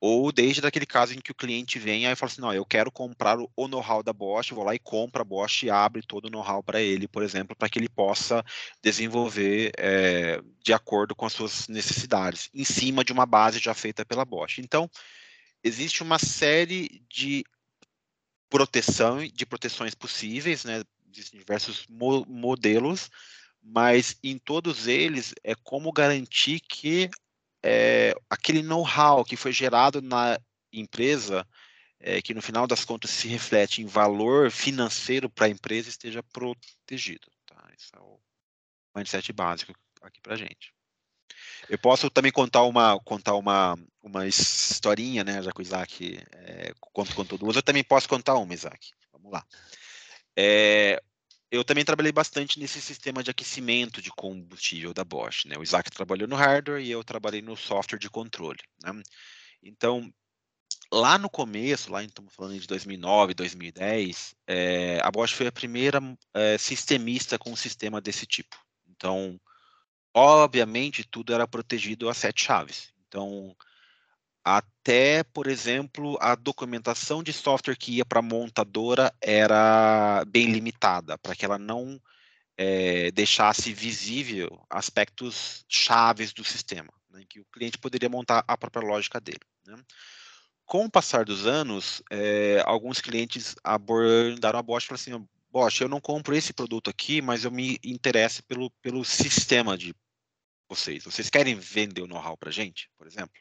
ou desde aquele caso em que o cliente vem e fala assim, não, eu quero comprar o know-how da Bosch, vou lá e compro a Bosch e abre todo o know-how para ele, por exemplo, para que ele possa desenvolver de acordo com as suas necessidades, em cima de uma base já feita pela Bosch. Então, existe uma série de proteções possíveis, né? Existem diversos modelos, mas em todos eles é como garantir que aquele know-how que foi gerado na empresa, que no final das contas se reflete em valor financeiro para a empresa, esteja protegido. Tá? Esse é o mindset básico aqui para a gente. Eu posso também contar uma historinha, né? Já que o Isaac contou duas, eu também posso contar uma, Isaac. Vamos lá. Eu também trabalhei bastante nesse sistema de aquecimento de combustível da Bosch, né? O Isaac trabalhou no hardware e eu trabalhei no software de controle, né? Então, lá no começo, estamos falando de 2009, 2010, a Bosch foi a primeira sistemista com um sistema desse tipo. Então, obviamente, tudo era protegido a 7 chaves. Então, até, por exemplo, a documentação de software que ia para a montadora era bem limitada, para que ela não deixasse visível aspectos chaves do sistema, né, que o cliente poderia montar a própria lógica dele. Né? Com o passar dos anos, alguns clientes abordaram a Bosch e falaram assim, Bosch, eu não compro esse produto aqui, mas eu me interesso pelo sistema de vocês. Vocês querem vender o know-how para a gente, por exemplo?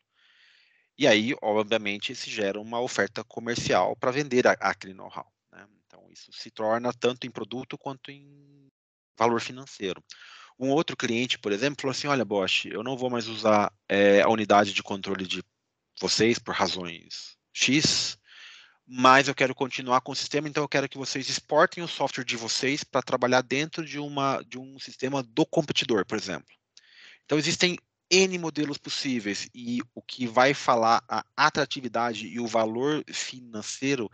E aí, obviamente, se gera uma oferta comercial para vender aquele know-how. Né? Então, isso se torna tanto em produto quanto em valor financeiro. Um outro cliente, por exemplo, falou assim, olha, Bosch, eu não vou mais usar a unidade de controle de vocês por razões X, mas eu quero continuar com o sistema, então eu quero que vocês exportem o software de vocês para trabalhar dentro de um sistema do competidor, por exemplo. Então, existem N modelos possíveis e o que vai falar a atratividade e o valor financeiro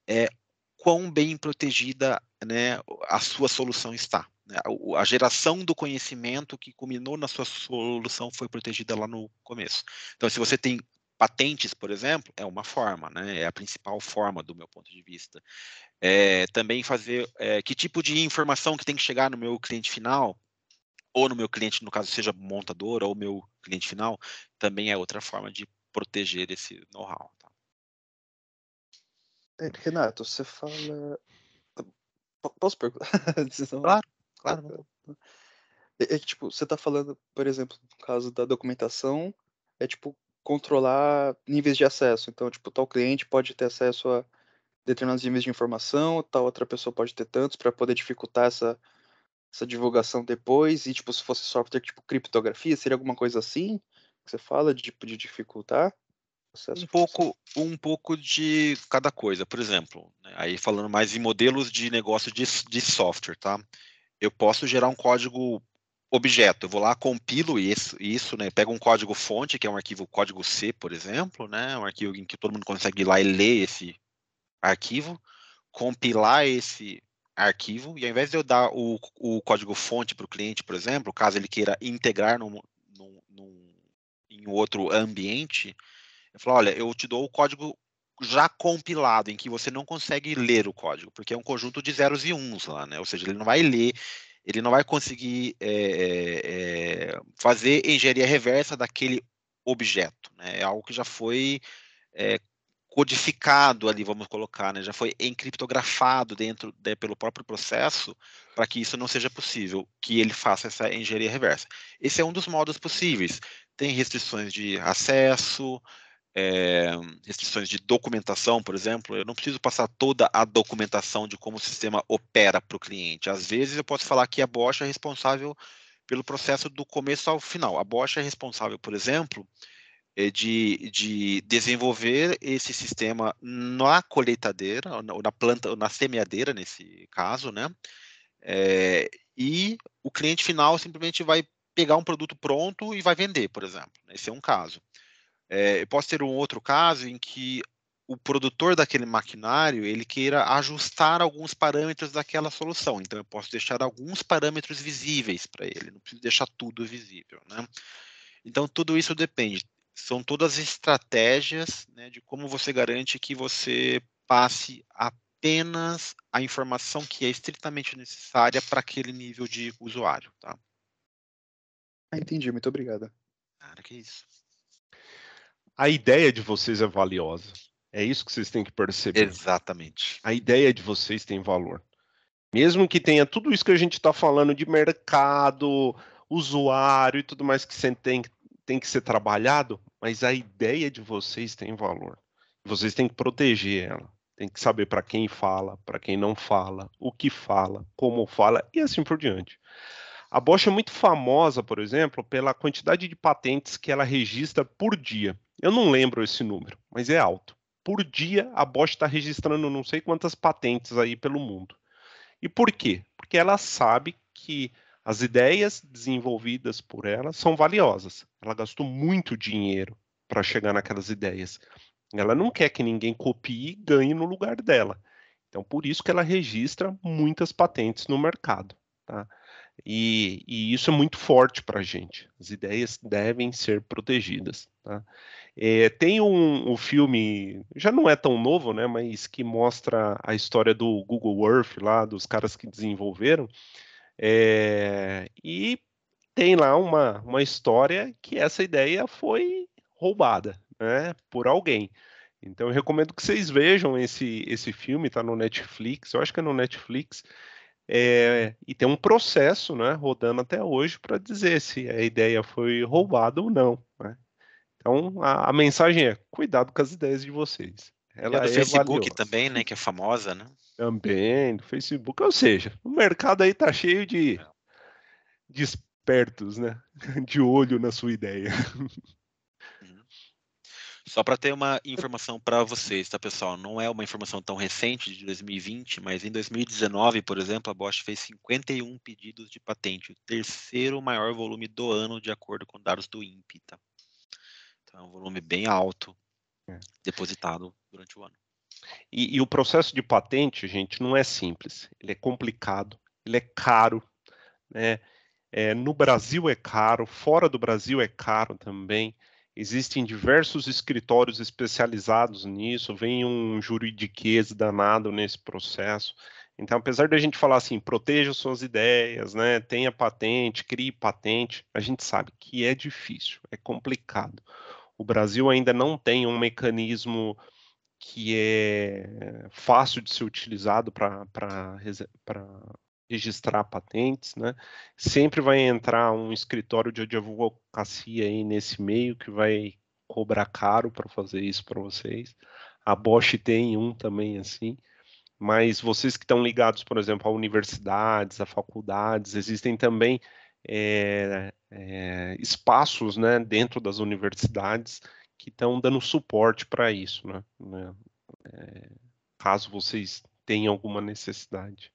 é quão bem protegida, né, a sua solução está. Né? A geração do conhecimento que culminou na sua solução foi protegida lá no começo. Então, se você tem patentes, por exemplo, é uma forma, né? É a principal forma do meu ponto de vista. Também fazer que tipo de informação que tem que chegar no meu cliente final, ou no meu cliente, no caso, seja montador ou meu cliente final, também é outra forma de proteger esse know-how. Tá? Renato, você fala. Posso perguntar? Claro. Tipo, você tá falando, por exemplo, no caso da documentação, tipo, controlar níveis de acesso. Então, tipo, tal cliente pode ter acesso a determinados níveis de informação, tal outra pessoa pode ter tantos, para poder dificultar essa divulgação depois. E, tipo, se fosse software tipo criptografia, seria alguma coisa assim que você fala, de dificultar o acesso? Um pouco de cada coisa. Por exemplo, né, aí falando mais em modelos de negócio de software, tá? Eu posso gerar um código objeto. Eu vou lá, compilo isso, né? Pego um código fonte, que é um arquivo código C, por exemplo, né? Um arquivo em que todo mundo consegue ir lá e ler esse arquivo, compilar esse arquivo, e ao invés de eu dar o código fonte para o cliente, por exemplo, caso ele queira integrar em outro ambiente, eu falo, olha, eu te dou o código já compilado, em que você não consegue ler o código, porque é um conjunto de zeros e uns lá, né? Ou seja, ele não vai ler, ele não vai conseguir fazer engenharia reversa daquele objeto, né? É algo que já foi codificado ali, vamos colocar, né? Já foi encriptografado dentro pelo próprio processo, para que isso não seja possível, que ele faça essa engenharia reversa. Esse é um dos modos possíveis. Tem restrições de acesso, restrições de documentação, por exemplo. Eu não preciso passar toda a documentação de como o sistema opera para o cliente. Às vezes eu posso falar que a Bosch é responsável pelo processo do começo ao final. A Bosch é responsável, por exemplo, de desenvolver esse sistema na colheitadeira, ou na planta, ou na semeadeira, nesse caso, né? E o cliente final simplesmente vai pegar um produto pronto e vai vender, por exemplo. Esse é um caso. Eu posso ter um outro caso em que o produtor daquele maquinário ele queira ajustar alguns parâmetros daquela solução. Então, eu posso deixar alguns parâmetros visíveis para ele, não preciso deixar tudo visível, né? Então, tudo isso depende. São todas estratégias, né, de como você garante que você passe apenas a informação que é estritamente necessária para aquele nível de usuário, tá? Entendi, muito obrigado. Cara, que isso. A ideia de vocês é valiosa. É isso que vocês têm que perceber. Exatamente. A ideia de vocês tem valor. Mesmo que tenha tudo isso que a gente está falando de mercado, usuário e tudo mais que tem que ser trabalhado, mas a ideia de vocês tem valor. Vocês têm que proteger ela. Tem que saber para quem fala, para quem não fala, o que fala, como fala e assim por diante. A Bosch é muito famosa, por exemplo, pela quantidade de patentes que ela registra por dia. Eu não lembro esse número, mas é alto. Por dia, a Bosch está registrando não sei quantas patentes aí pelo mundo. E por quê? Porque ela sabe que as ideias desenvolvidas por ela são valiosas. Ela gastou muito dinheiro para chegar naquelas ideias. Ela não quer que ninguém copie e ganhe no lugar dela. Então, por isso que ela registra muitas patentes no mercado. Tá? E isso é muito forte para a gente. As ideias devem ser protegidas. Tá? Tem um filme, já não é tão novo, né, mas que mostra a história do Google Earth, lá, dos caras que desenvolveram. E tem lá uma história que essa ideia foi roubada, né, por alguém. Então eu recomendo que vocês vejam esse filme, está no Netflix, eu acho que é no Netflix. E tem um processo, né, rodando até hoje para dizer se a ideia foi roubada ou não. Né? Então a mensagem é: cuidado com as ideias de vocês. E a Ela do é Facebook valiosa. também, né, que é famosa, né? Também, do Facebook. Ou seja, o mercado aí tá cheio de espertos, né? De olho na sua ideia. Uhum. Só para ter uma informação para vocês, tá, pessoal? Não é uma informação tão recente, de 2020, mas em 2019, por exemplo, a Bosch fez 51 pedidos de patente, o terceiro maior volume do ano, de acordo com dados do INPE, tá? Então é um volume bem alto depositado durante o ano. E o processo de patente, gente, não é simples. Ele é complicado, ele é caro, né? No Brasil é caro, fora do Brasil é caro também. Existem diversos escritórios especializados nisso, vem um juridiquês danado nesse processo. Então, apesar da gente falar assim, proteja suas ideias, né? Tenha patente, crie patente, a gente sabe que é difícil, é complicado. O Brasil ainda não tem um mecanismo que é fácil de ser utilizado para registrar patentes, né? Sempre vai entrar um escritório de advocacia aí nesse meio que vai cobrar caro para fazer isso para vocês. A Bosch tem um também assim. Mas vocês que estão ligados, por exemplo, a universidades, a faculdades, existem também espaços, né, dentro das universidades que estão dando suporte para isso, né, caso vocês tenham alguma necessidade.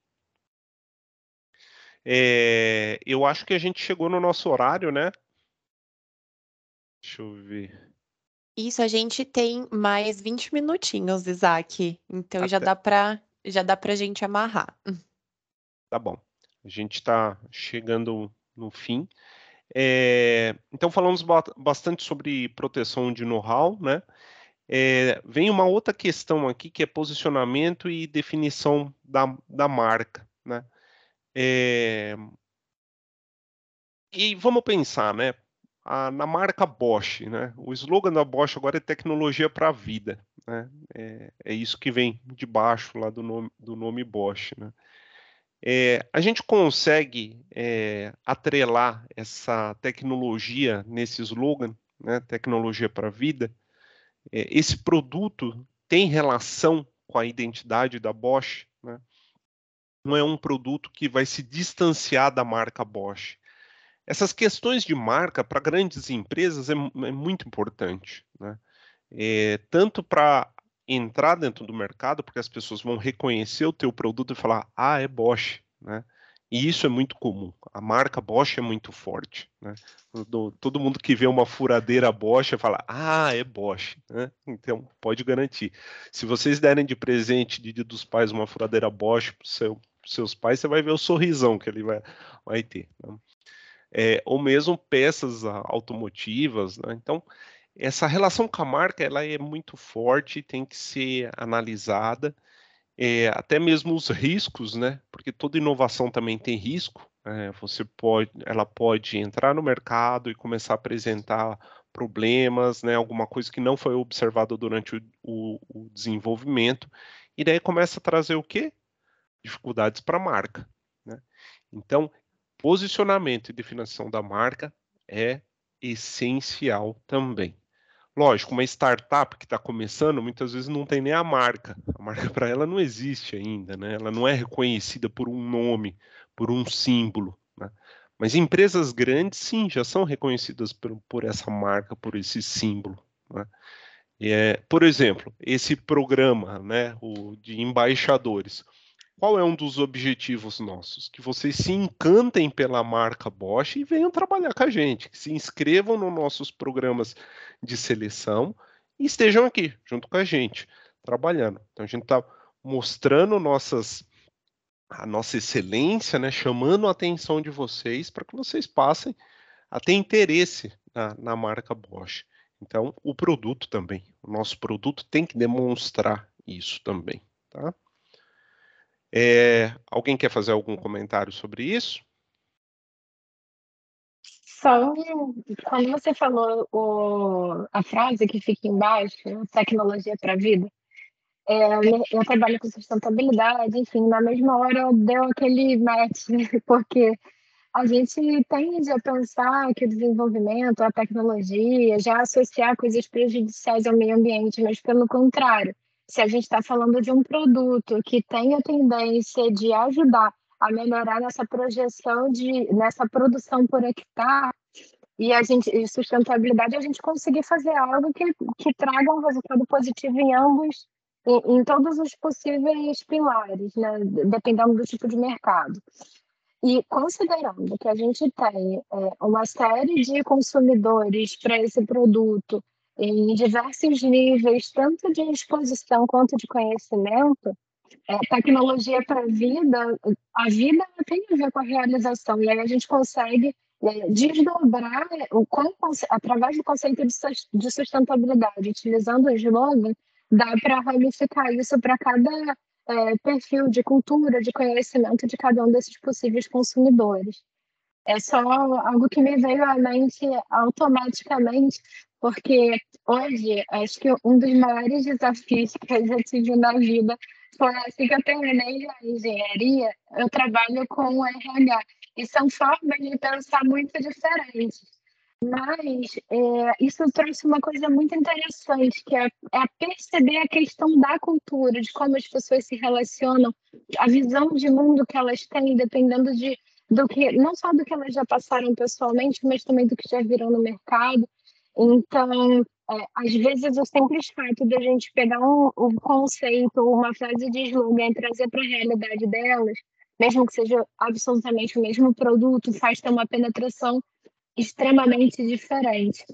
Eu acho que a gente chegou no nosso horário, né? Deixa eu ver. Isso, a gente tem mais 20 minutinhos, Isaac. Então já dá pra gente amarrar. Tá bom. A gente está chegando no fim. Então falamos bastante sobre proteção de know-how, né? Vem uma outra questão aqui que é posicionamento e definição da marca, né? E vamos pensar, né? Na marca Bosch, né? O slogan da Bosch agora é tecnologia para a vida, né? É isso que vem de baixo lá do nome Bosch, né? A gente consegue atrelar essa tecnologia nesse slogan, né? Tecnologia para a vida. Esse produto tem relação com a identidade da Bosch, né? Não é um produto que vai se distanciar da marca Bosch. Essas questões de marca para grandes empresas é muito importante, né? Tanto para entrar dentro do mercado, porque as pessoas vão reconhecer o teu produto e falar, é Bosch, né? E isso é muito comum. A marca Bosch é muito forte, né? Todo mundo que vê uma furadeira Bosch fala, é Bosch, né? Então pode garantir. Se vocês derem de presente de Dia dos Pais uma furadeira Bosch para os seus pais, você vai ver o sorrisão que ele vai ter, né? Ou mesmo peças automotivas, né? Então, essa relação com a marca ela é muito forte, tem que ser analisada, até mesmo os riscos, né? Porque toda inovação também tem risco. Ela pode entrar no mercado e começar a apresentar problemas, né? Alguma coisa que não foi observada durante o desenvolvimento, e daí começa a trazer o quê? Dificuldades para a marca, né? Então, posicionamento e definição da marca é essencial também. Lógico, uma startup que está começando, muitas vezes não tem nem a marca. A marca para ela não existe ainda, né? Ela não é reconhecida por um nome, por um símbolo, né? Mas empresas grandes, sim, já são reconhecidas por essa marca, por esse símbolo, né? Por exemplo, esse programa, né, o de embaixadores. Qual é um dos objetivos nossos? Que vocês se encantem pela marca Bosch e venham trabalhar com a gente, que se inscrevam nos nossos programas de seleção e estejam aqui, junto com a gente, trabalhando. Então, a gente está mostrando a nossa excelência, né, chamando a atenção de vocês para que vocês passem a ter interesse na marca Bosch. Então, o produto também. O nosso produto tem que demonstrar isso também, tá? Alguém quer fazer algum comentário sobre isso? Só quando você falou a frase que fica embaixo, tecnologia para a vida, eu trabalho com sustentabilidade, enfim, na mesma hora deu aquele match, porque a gente tende a pensar que o desenvolvimento, a tecnologia, já associar coisas prejudiciais ao meio ambiente, mas pelo contrário, se a gente está falando de um produto que tem a tendência de ajudar a melhorar nessa produção por hectare, e sustentabilidade, a gente conseguir fazer algo que traga um resultado positivo em todos os possíveis pilares, né, dependendo do tipo de mercado. E considerando que a gente tem uma série de consumidores para esse produto em diversos níveis, tanto de exposição quanto de conhecimento, tecnologia para a vida tem a ver com a realização, e aí a gente consegue desdobrar através do conceito de sustentabilidade, utilizando o slogan, dá para ramificar isso para cada perfil de cultura, de conhecimento de cada um desses possíveis consumidores. É só algo que me veio à mente automaticamente, porque hoje acho que um dos maiores desafios que eu já tive na vida foi assim que eu terminei a engenharia, eu trabalho com RH, e são formas de pensar muito diferentes. Mas isso trouxe uma coisa muito interessante, que é perceber a questão da cultura, de como as pessoas se relacionam, a visão de mundo que elas têm, dependendo do que, não só do que elas já passaram pessoalmente, mas também do que já viram no mercado. Então, às vezes, o simples fato de a gente pegar um conceito ou uma frase de slogan e trazer para a realidade delas, mesmo que seja absolutamente o mesmo produto, faz ter uma penetração extremamente diferente.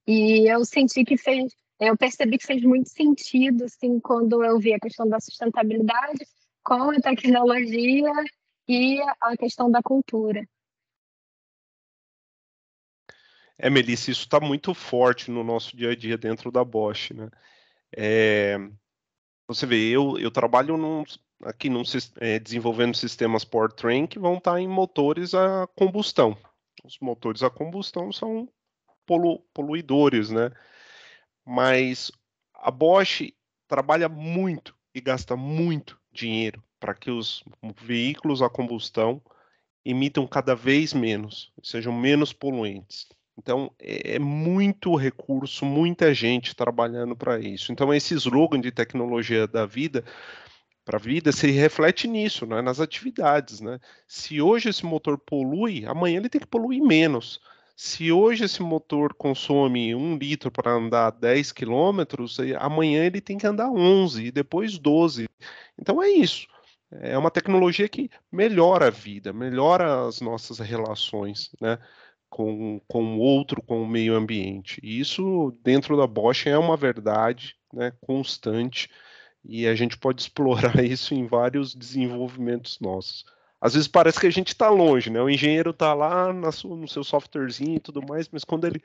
E eu percebi que fez muito sentido, assim, quando eu vi a questão da sustentabilidade com a tecnologia e a questão da cultura. Melissa, isso está muito forte no nosso dia a dia dentro da Bosch, né? Você vê, eu trabalho aqui desenvolvendo sistemas powertrain que vão estar em motores a combustão. Os motores a combustão são poluidores, né? Mas a Bosch trabalha muito e gasta muito dinheiro para que os veículos a combustão emitam cada vez menos, sejam menos poluentes. Então, é muito recurso, muita gente trabalhando para isso. Então, esse slogan de tecnologia da vida para a vida se reflete nisso, né, nas atividades. Né? Se hoje esse motor polui, amanhã ele tem que poluir menos. Se hoje esse motor consome 1 litro para andar 10 quilômetros, amanhã ele tem que andar 11 e depois 12. Então é isso. É uma tecnologia que melhora a vida, melhora as nossas relações, né, com o outro, com o meio ambiente. E isso, dentro da Bosch, é uma verdade, né, constante, e a gente pode explorar isso em vários desenvolvimentos nossos. Às vezes parece que a gente está longe, né? O engenheiro está lá no seu softwarezinho e tudo mais, mas quando ele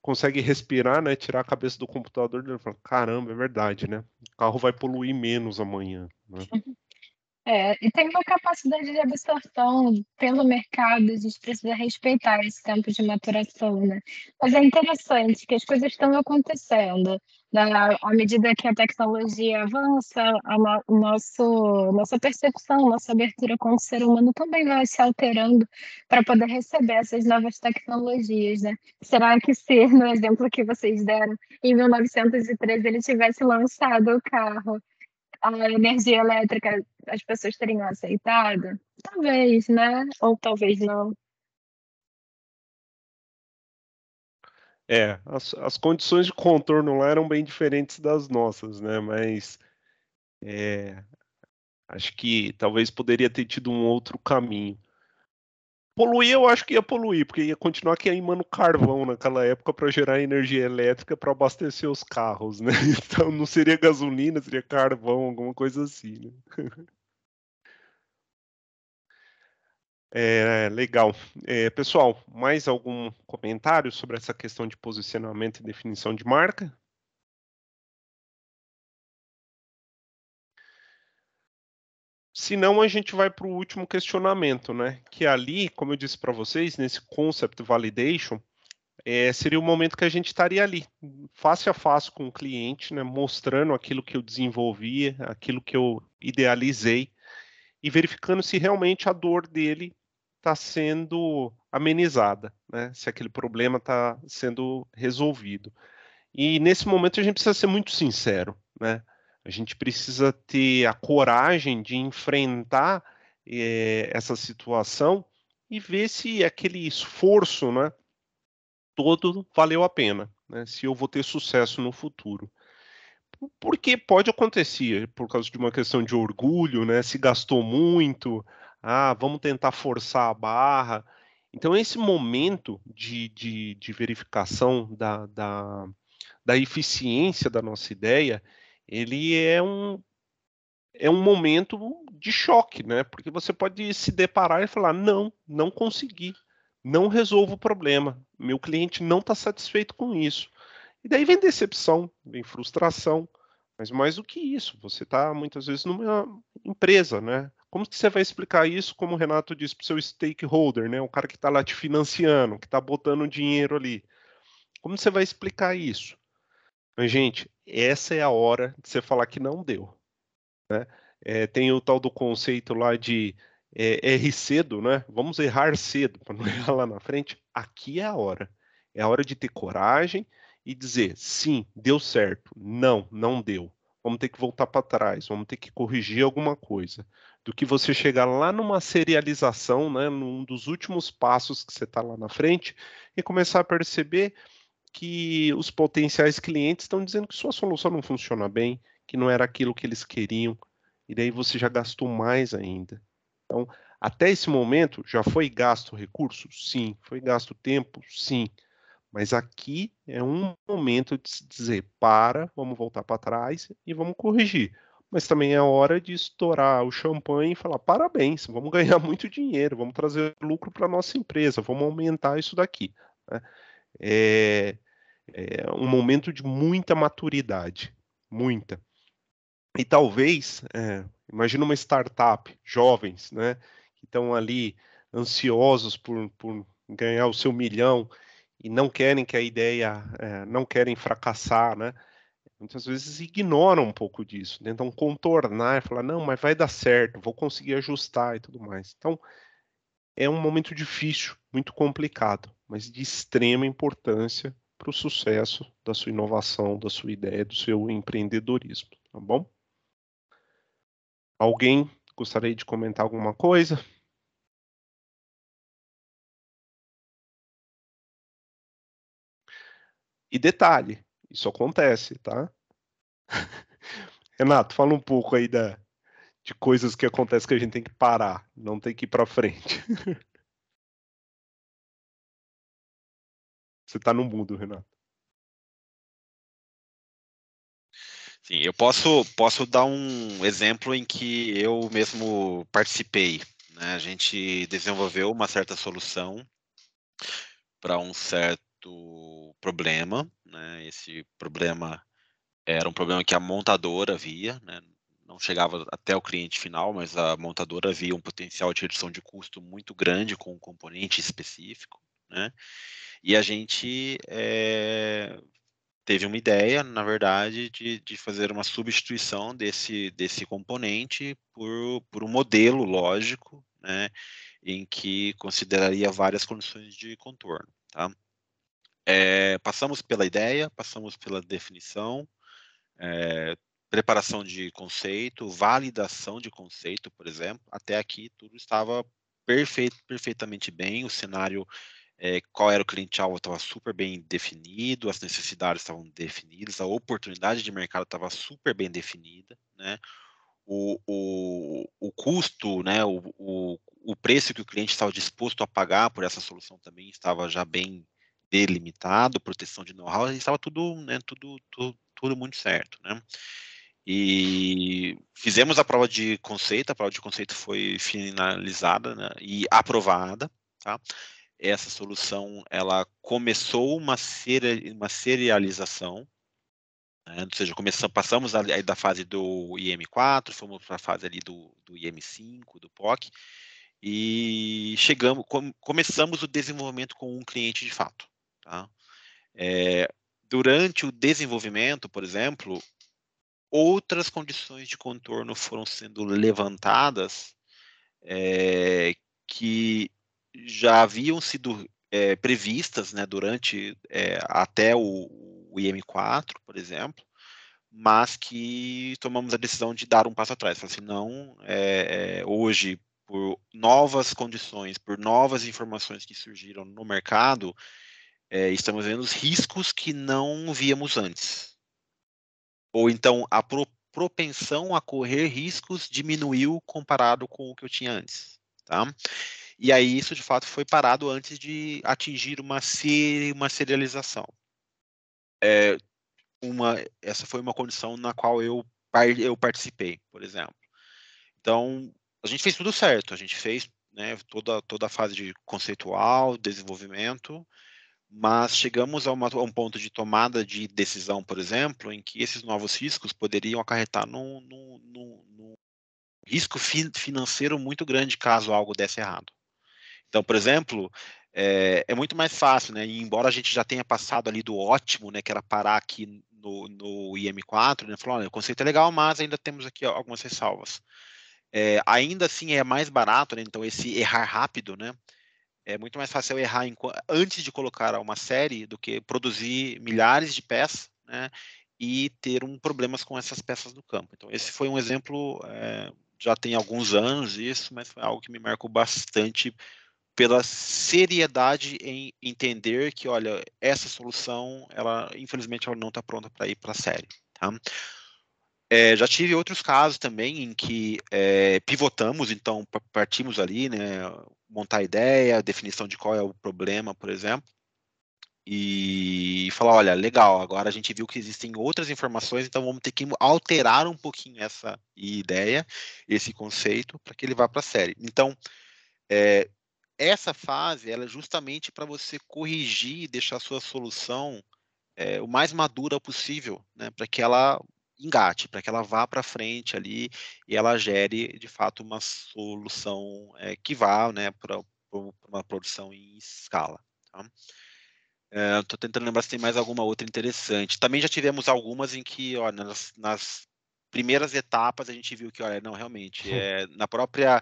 consegue respirar, né, tirar a cabeça do computador, ele fala, caramba, é verdade, né? O carro vai poluir menos amanhã, né? E tem uma capacidade de absorção pelo mercado, a gente precisa respeitar esse tempo de maturação, né? Mas é interessante que as coisas estão acontecendo, né? À medida que a tecnologia avança, nossa percepção, nossa abertura como ser humano também vai se alterando para poder receber essas novas tecnologias, né? Será que se, no exemplo que vocês deram, em 1913 ele tivesse lançado o carro, a energia elétrica, as pessoas teriam aceitado? Talvez, né? Ou talvez não. As condições de contorno lá eram bem diferentes das nossas, né? Mas acho que talvez poderia ter tido um outro caminho. Poluir, eu acho que ia poluir, porque ia continuar queimando carvão naquela época para gerar energia elétrica para abastecer os carros, né? Então não seria gasolina, seria carvão, alguma coisa assim, né? Legal. Pessoal, mais algum comentário sobre essa questão de posicionamento e definição de marca? Se não, a gente vai para o último questionamento, né? Que ali, como eu disse para vocês, nesse concept validation, seria o momento que a gente estaria ali, face a face com o cliente, né? Mostrando aquilo que eu desenvolvi, aquilo que eu idealizei e verificando se realmente a dor dele está sendo amenizada, né? Se aquele problema está sendo resolvido. E nesse momento a gente precisa ser muito sincero, né? A gente precisa ter a coragem de enfrentar essa situação e ver se aquele esforço, né, todo valeu a pena, né? Se eu vou ter sucesso no futuro. Porque pode acontecer, por causa de uma questão de orgulho, né? Se gastou muito, vamos tentar forçar a barra. Então, esse momento de verificação da eficiência da nossa ideia, ele é um momento de choque, né? Porque você pode se deparar e falar, não consegui, não resolvo o problema, meu cliente não está satisfeito com isso. E daí vem decepção, vem frustração, mas mais do que isso, você está muitas vezes numa empresa, né? Como que você vai explicar isso, como o Renato disse, para o seu stakeholder, né? O cara que está lá te financiando, que está botando dinheiro ali. Como você vai explicar isso? Mas, gente, essa é a hora de você falar que não deu, né? Tem o tal do conceito lá de erre cedo, né? Vamos errar cedo, para não errar lá na frente. Aqui é a hora. É a hora de ter coragem e dizer, sim, deu certo, não, não deu. Vamos ter que voltar para trás, vamos ter que corrigir alguma coisa. Do que você chegar lá numa serialização, né, num dos últimos passos que você está lá na frente, e começar a perceber que os potenciais clientes estão dizendo que sua solução não funciona bem, que não era aquilo que eles queriam, e daí você já gastou mais ainda. Então, até esse momento, já foi gasto recurso? Sim. Foi gasto tempo? Sim. Mas aqui é um momento de se dizer, vamos voltar para trás e vamos corrigir. Mas também é hora de estourar o champanhe e falar, parabéns, vamos ganhar muito dinheiro, vamos trazer lucro para a nossa empresa, vamos aumentar isso daqui. Né? É um momento de muita maturidade, muita. E talvez, imagina uma startup, jovens, né, que estão ali ansiosos por ganhar o seu milhão e não querem que a ideia, não querem fracassar, né? Muitas vezes ignoram um pouco disso, tentam contornar e falar, não, mas vai dar certo, vou conseguir ajustar e tudo mais. Então, é um momento difícil, muito complicado, mas de extrema importância para o sucesso da sua inovação, da sua ideia, do seu empreendedorismo, tá bom? Alguém gostaria de comentar alguma coisa? E detalhe, isso acontece, tá? Renato, fala um pouco aí de coisas que acontecem que a gente tem que parar, não tem que ir para frente. Você está no mundo, Renato. Sim, eu posso dar um exemplo em que eu mesmo participei. Né? A gente desenvolveu uma certa solução para um certo problema. Né? Esse problema era um problema que a montadora via, né? Não chegava até o cliente final, mas a montadora via um potencial de redução de custo muito grande com um componente específico. Né? E a gente teve uma ideia, na verdade, de fazer uma substituição desse componente por um modelo lógico, né, em que consideraria várias condições de contorno. Tá? Passamos pela ideia, passamos pela definição, preparação de conceito, validação de conceito, por exemplo. Até aqui tudo estava perfeitamente bem, o cenário qual era o cliente-alvo estava super bem definido, as necessidades estavam definidas, a oportunidade de mercado estava super bem definida, né? O custo, né? O preço que o cliente estava disposto a pagar por essa solução também estava já bem delimitado, proteção de know-how, estava tudo, né? Tudo muito certo, né? E fizemos a prova de conceito foi finalizada, né, e aprovada, tá? Essa solução, ela começou uma serialização, né? Ou seja, passamos da fase do IM4, fomos para a fase ali do IM5, do POC, e começamos o desenvolvimento com um cliente de fato. Tá? Durante o desenvolvimento, por exemplo, outras condições de contorno foram sendo levantadas que já haviam sido previstas, né, durante até o IM4, por exemplo, mas que tomamos a decisão de dar um passo atrás. Falei assim, não, hoje, por novas condições, por novas informações que surgiram no mercado, estamos vendo os riscos que não víamos antes. Ou então, a propensão a correr riscos diminuiu comparado com o que eu tinha antes. Tá? E aí isso, de fato, foi parado antes de atingir uma serialização. Essa foi uma condição na qual eu participei, por exemplo. Então, a gente fez tudo certo. A gente fez, né, toda a fase de conceitual, desenvolvimento, mas chegamos a um ponto de tomada de decisão, por exemplo, em que esses novos riscos poderiam acarretar num risco financeiro muito grande caso algo desse errado. Então, por exemplo, é muito mais fácil, né? E embora a gente já tenha passado ali do ótimo, né? Que era parar aqui no IM4, né? Falou, olha, o conceito é legal, mas ainda temos aqui algumas ressalvas. Ainda assim é mais barato, né? Então esse errar rápido, né? é muito mais fácil eu errar antes de colocar uma série do que produzir milhares de peças, né, e ter problemas com essas peças no campo. Então, esse foi um exemplo, já tem alguns anos isso, mas foi algo que me marcou bastante pela seriedade em entender que, olha, essa solução, infelizmente, ela não está pronta para ir para a série. Tá? Já tive outros casos também em que pivotamos, então partimos ali, né, montar a ideia, definição de qual é o problema, por exemplo, e falar, olha, legal, agora a gente viu que existem outras informações, então vamos ter que alterar um pouquinho essa ideia, esse conceito, para que ele vá para a série. Então, essa fase ela é justamente para você corrigir e deixar a sua solução o mais madura possível, né, para que ela engate, para que ela vá para frente ali e ela gere, de fato, uma solução que vá, né, para uma produção em escala. Tá? Estou tentando lembrar se tem mais alguma outra interessante. Também já tivemos algumas em que, ó, nas primeiras etapas a gente viu que, olha, não, realmente, na própria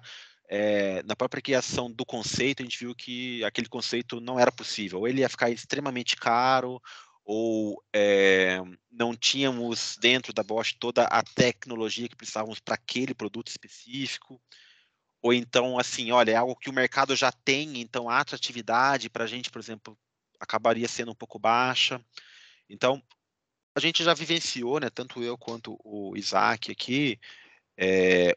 criação do conceito, a gente viu que aquele conceito não era possível. Ou ele ia ficar extremamente caro, ou não tínhamos dentro da Bosch toda a tecnologia que precisávamos para aquele produto específico. Ou então, assim, olha, é algo que o mercado já tem, então a atratividade para a gente, por exemplo, acabaria sendo um pouco baixa. Então, a gente já vivenciou, né, tanto eu quanto o Isaac aqui,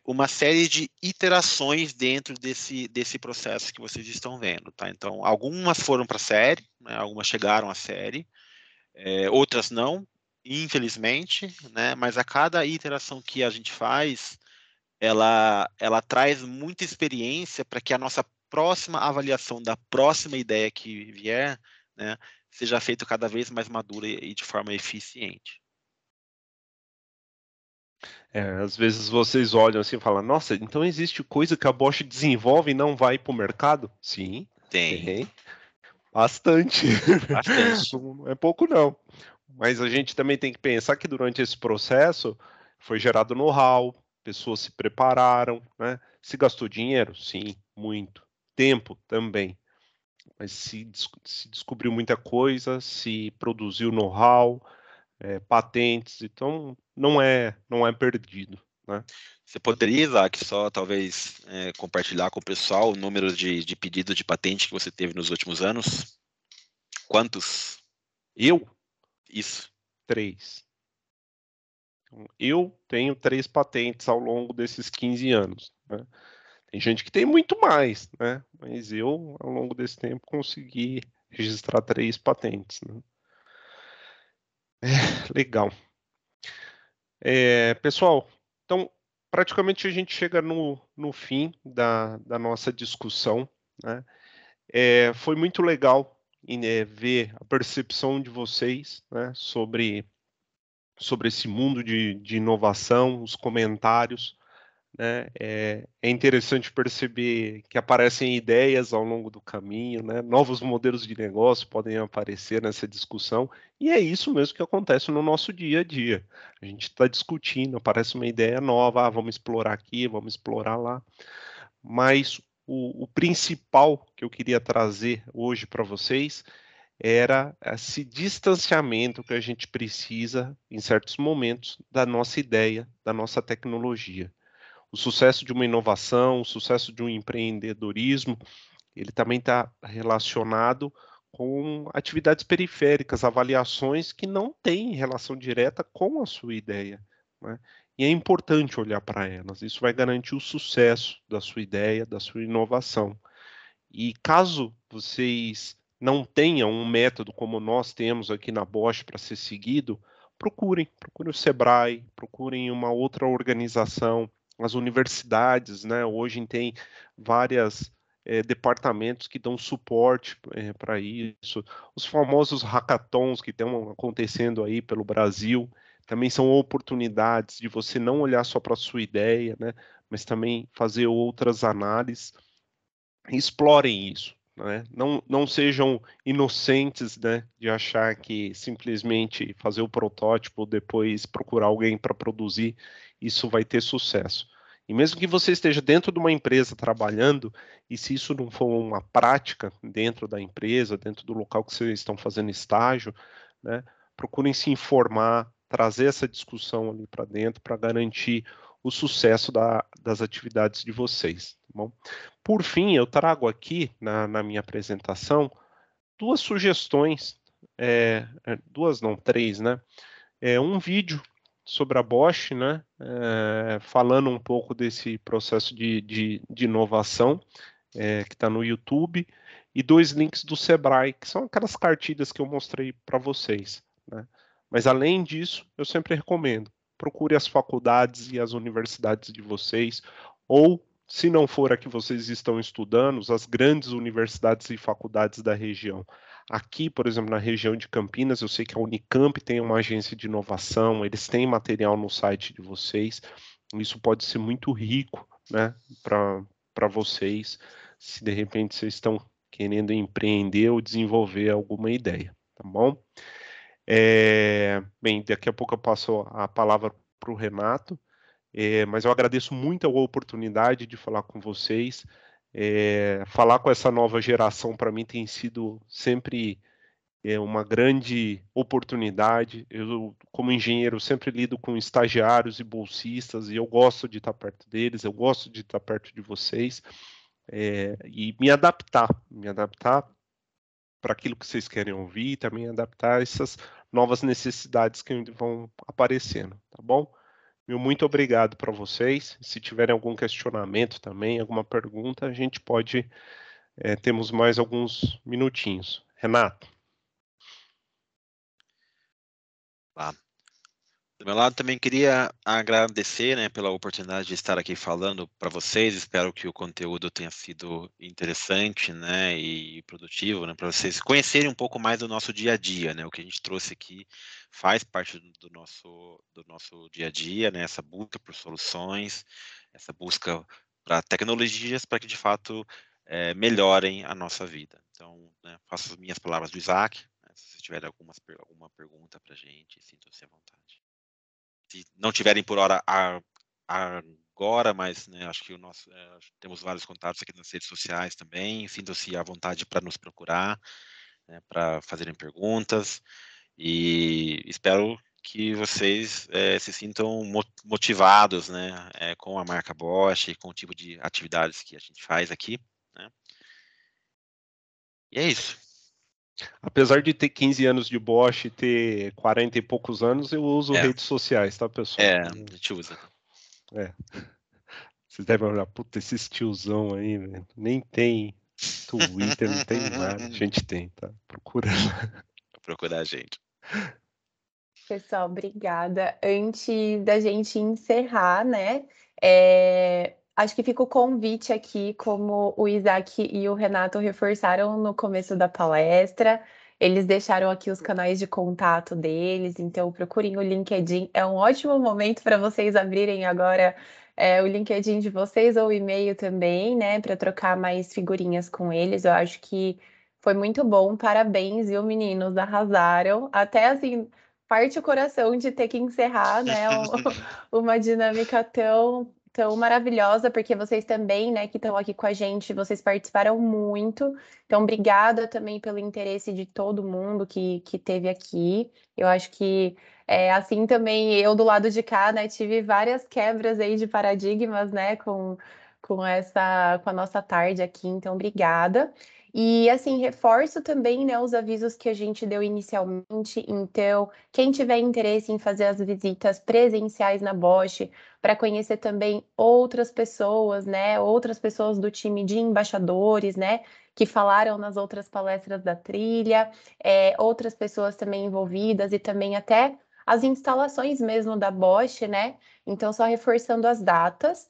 uma série de iterações dentro desse processo que vocês estão vendo, tá? Então, algumas foram para a série, né, algumas chegaram à série, outras não, infelizmente, né, mas a cada iteração que a gente faz, ela traz muita experiência para que a nossa próxima avaliação da próxima ideia que vier, né, seja feita cada vez mais madura e de forma eficiente. Às vezes vocês olham assim e falam, nossa, então existe coisa que a Bosch desenvolve e não vai para o mercado? Sim, tem. Bastante. Bastante. Não é pouco não. Mas a gente também tem que pensar que durante esse processo foi gerado know-how, pessoas se prepararam, né? Se gastou dinheiro? Sim, muito. Tempo também. Mas se descobriu muita coisa, se produziu know-how, patentes, então não é perdido, né? Você poderia, Isaac, só talvez compartilhar com o pessoal o número de pedidos de patente que você teve nos últimos anos? Quantos? Eu? Isso. 3. Eu tenho 3 patentes ao longo desses 15 anos, né? Tem gente que tem muito mais, né? Mas eu, ao longo desse tempo, consegui registrar 3 patentes, né? Legal. Pessoal, então, praticamente a gente chega no fim da nossa discussão, né? Foi muito legal ver a percepção de vocês, né, sobre esse mundo de inovação, os comentários, né? É interessante perceber que aparecem ideias ao longo do caminho, né? Novos modelos de negócio podem aparecer nessa discussão, e é isso mesmo que acontece no nosso dia a dia. A gente está discutindo, aparece uma ideia nova, vamos explorar aqui, vamos explorar lá, mas o principal que eu queria trazer hoje para vocês era esse distanciamento que a gente precisa, em certos momentos, da nossa ideia, da nossa tecnologia. O sucesso de uma inovação, o sucesso de um empreendedorismo, ele também está relacionado com atividades periféricas, avaliações que não têm relação direta com a sua ideia, né? E é importante olhar para elas. Isso vai garantir o sucesso da sua ideia, da sua inovação. E caso vocês não tenham um método como nós temos aqui na Bosch para ser seguido, procurem o Sebrae, procurem uma outra organização, as universidades, né? Hoje tem várias departamentos que dão suporte para isso. Os famosos hackathons que estão acontecendo aí pelo Brasil também são oportunidades de você não olhar só para a sua ideia, né? Mas também fazer outras análises. Explorem isso, né? Não sejam inocentes, né, de achar que simplesmente fazer o protótipo, depois procurar alguém para produzir, isso vai ter sucesso. E mesmo que você esteja dentro de uma empresa trabalhando, e se isso não for uma prática dentro da empresa, dentro do local que vocês estão fazendo estágio, né, procurem se informar, trazer essa discussão ali para dentro para garantir o sucesso das atividades de vocês. Tá bom? Por fim, eu trago aqui na minha apresentação 2 sugestões, duas não, 3, né? Um vídeo sobre a Bosch, né? Falando um pouco desse processo de inovação que está no YouTube, e 2 links do Sebrae, que são aquelas cartilhas que eu mostrei para vocês, né? Mas além disso, eu sempre recomendo, procure as faculdades e as universidades de vocês, ou se não for a que vocês estão estudando, as grandes universidades e faculdades da região. Aqui, por exemplo, na região de Campinas, eu sei que a Unicamp tem uma agência de inovação, eles têm material no site de vocês, isso pode ser muito rico, né, para vocês, se de repente vocês estão querendo empreender ou desenvolver alguma ideia, tá bom? Bem, daqui a pouco eu passo a palavra para o Renato, mas eu agradeço muito a oportunidade de falar com vocês. Falar com essa nova geração para mim tem sido sempre uma grande oportunidade. Eu, como engenheiro, sempre lido com estagiários e bolsistas e eu gosto de estar perto deles, eu gosto de estar perto de vocês e me adaptar para aquilo que vocês querem ouvir e também adaptar essas novas necessidades que vão aparecendo, tá bom? Meu muito obrigado para vocês. Se tiverem algum questionamento também, alguma pergunta, a gente pode, temos mais alguns minutinhos. Renato. Do meu lado, também queria agradecer, né, pela oportunidade de estar aqui falando para vocês. Espero que o conteúdo tenha sido interessante, né, e produtivo, né, para vocês conhecerem um pouco mais do nosso dia a dia, né. O que a gente trouxe aqui faz parte do nosso dia a dia, né, essa busca por soluções, essa busca para tecnologias para que de fato melhorem a nossa vida. Então, né, faço as minhas palavras do Isaac. Né, se vocês tiverem alguma pergunta para a gente, sintam-se à vontade. Se não tiverem por hora agora, mas né, acho que temos vários contatos aqui nas redes sociais também. Sintam-se à vontade para nos procurar, né, para fazerem perguntas. E espero que vocês se sintam motivados, né, com a marca Bosch e com o tipo de atividades que a gente faz aqui, né? E é isso. Apesar de ter 15 anos de Bosch e ter 40 e poucos anos, eu uso redes sociais, tá, pessoal? A gente usa. Vocês devem olhar, puta, esses tiozão aí, velho, nem tem Twitter, não tem nada. A gente tem, tá? Procura. Procurar a gente. Pessoal, obrigada. Antes da gente encerrar, né? Acho que fica o convite aqui, como o Isaac e o Renato reforçaram no começo da palestra. Eles deixaram aqui os canais de contato deles, então procurem o LinkedIn. É um ótimo momento para vocês abrirem agora o LinkedIn de vocês ou o e-mail também, né? Para trocar mais figurinhas com eles. Eu acho que foi muito bom. Parabéns, viu, meninos? Arrasaram. Até assim, parte o coração de ter que encerrar, né? Uma dinâmica tão maravilhosa, porque vocês também, né, que estão aqui com a gente, vocês participaram muito. Então, obrigada também pelo interesse de todo mundo que teve aqui. Eu acho que assim também eu do lado de cá, né, tive várias quebras aí de paradigmas, né, com a nossa tarde aqui. Então, obrigada. E assim, reforço também, né, os avisos que a gente deu inicialmente. Então, quem tiver interesse em fazer as visitas presenciais na Bosch, para conhecer também outras pessoas, né, outras pessoas do time de embaixadores, né, que falaram nas outras palestras da trilha, outras pessoas também envolvidas e também até as instalações mesmo da Bosch, né? Então, só reforçando as datas.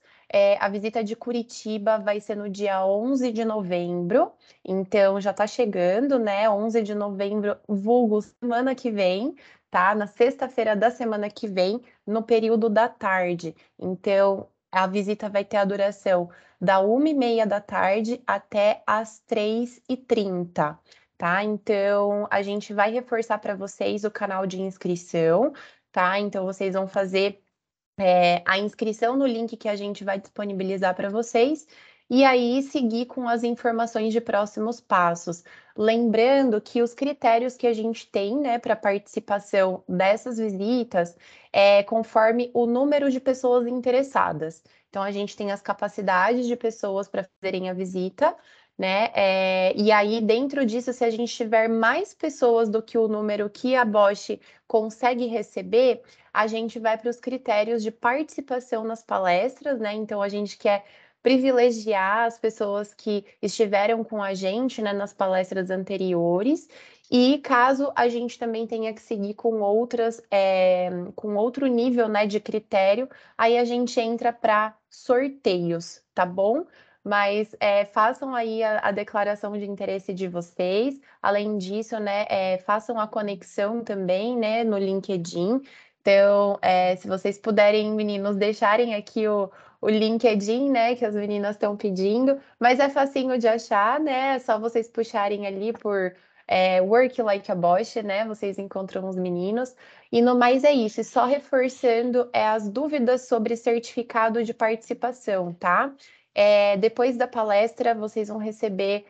A visita de Curitiba vai ser no dia 11 de novembro, então já está chegando, né? 11 de novembro, vulgo semana que vem, tá? Na sexta-feira da semana que vem, no período da tarde. Então, a visita vai ter a duração da 1h30 da tarde até as 3h30, tá? Então, a gente vai reforçar para vocês o canal de inscrição, tá? Então, vocês vão fazer a inscrição no link que a gente vai disponibilizar para vocês e aí seguir com as informações de próximos passos. Lembrando que os critérios que a gente tem, né, para participação dessas visitas é conforme o número de pessoas interessadas. Então, a gente tem as capacidades de pessoas para fazerem a visita, né? E aí, dentro disso, se a gente tiver mais pessoas do que o número que a Bosch consegue receber, a gente vai para os critérios de participação nas palestras, né? Então, a gente quer privilegiar as pessoas que estiveram com a gente, né, nas palestras anteriores. E caso a gente também tenha que seguir com com outro nível, né, de critério, aí a gente entra para sorteios, tá bom? Mas façam aí a declaração de interesse de vocês. Além disso, né, façam a conexão também, né, no LinkedIn. Então, se vocês puderem, meninos, deixarem aqui o LinkedIn, né, que as meninas estão pedindo, mas é facinho de achar, né? É só vocês puxarem ali por Work Like a Bosch, né? Vocês encontram os meninos. E no mais é isso, e só reforçando as dúvidas sobre certificado de participação, tá? Depois da palestra, vocês vão receber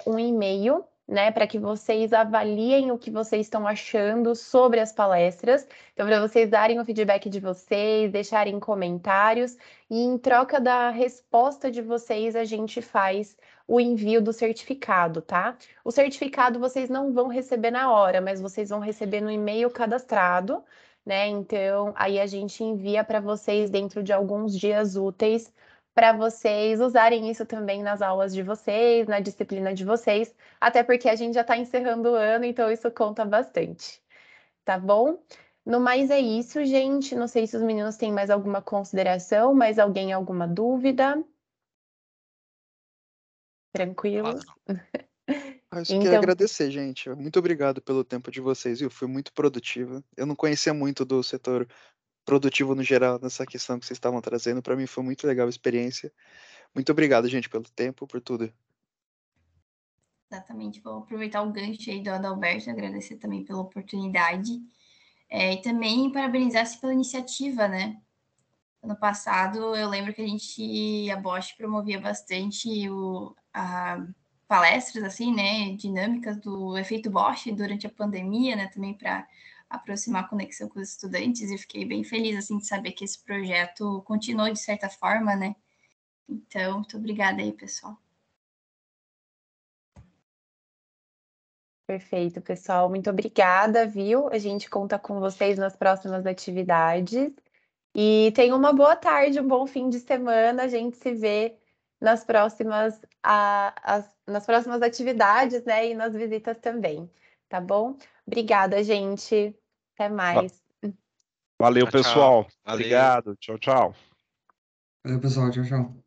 um e-mail, né, para que vocês avaliem o que vocês estão achando sobre as palestras. Então, para vocês darem o feedback de vocês, deixarem comentários, e em troca da resposta de vocês, a gente faz o envio do certificado, tá? O certificado vocês não vão receber na hora, mas vocês vão receber no e-mail cadastrado, né? Então, aí a gente envia para vocês dentro de alguns dias úteis para vocês usarem isso também nas aulas de vocês, na disciplina de vocês, até porque a gente já está encerrando o ano, então isso conta bastante, tá bom? No mais é isso, gente. Não sei se os meninos têm mais alguma consideração, mais alguém alguma dúvida? Tranquilos? Eu só queria agradecer, gente. Muito obrigado pelo tempo de vocês, viu? Foi muito produtivo. Eu não conhecia muito do setor produtivo no geral nessa questão que vocês estavam trazendo. Para mim foi muito legal a experiência. Muito obrigado, gente, pelo tempo, por tudo. Exatamente. Vou aproveitar o gancho aí do Adalberto, agradecer também pela oportunidade. E também parabenizar-se pela iniciativa, né? Ano passado, eu lembro que a Bosch promovia bastante palestras, assim, né, dinâmicas do efeito Bosch durante a pandemia, né, também para aproximar a conexão com os estudantes, e fiquei bem feliz, assim, de saber que esse projeto continuou de certa forma, né. Então, muito obrigada aí, pessoal. Perfeito, pessoal. Muito obrigada, viu? A gente conta com vocês nas próximas atividades. E tenham uma boa tarde, um bom fim de semana. A gente se vê nas próximas atividades, né? E nas visitas também, tá bom? Obrigada, gente. Até mais. Valeu, Tchau, tchau. pessoal. Valeu. Obrigado. Tchau, tchau. Valeu, pessoal. Tchau, tchau.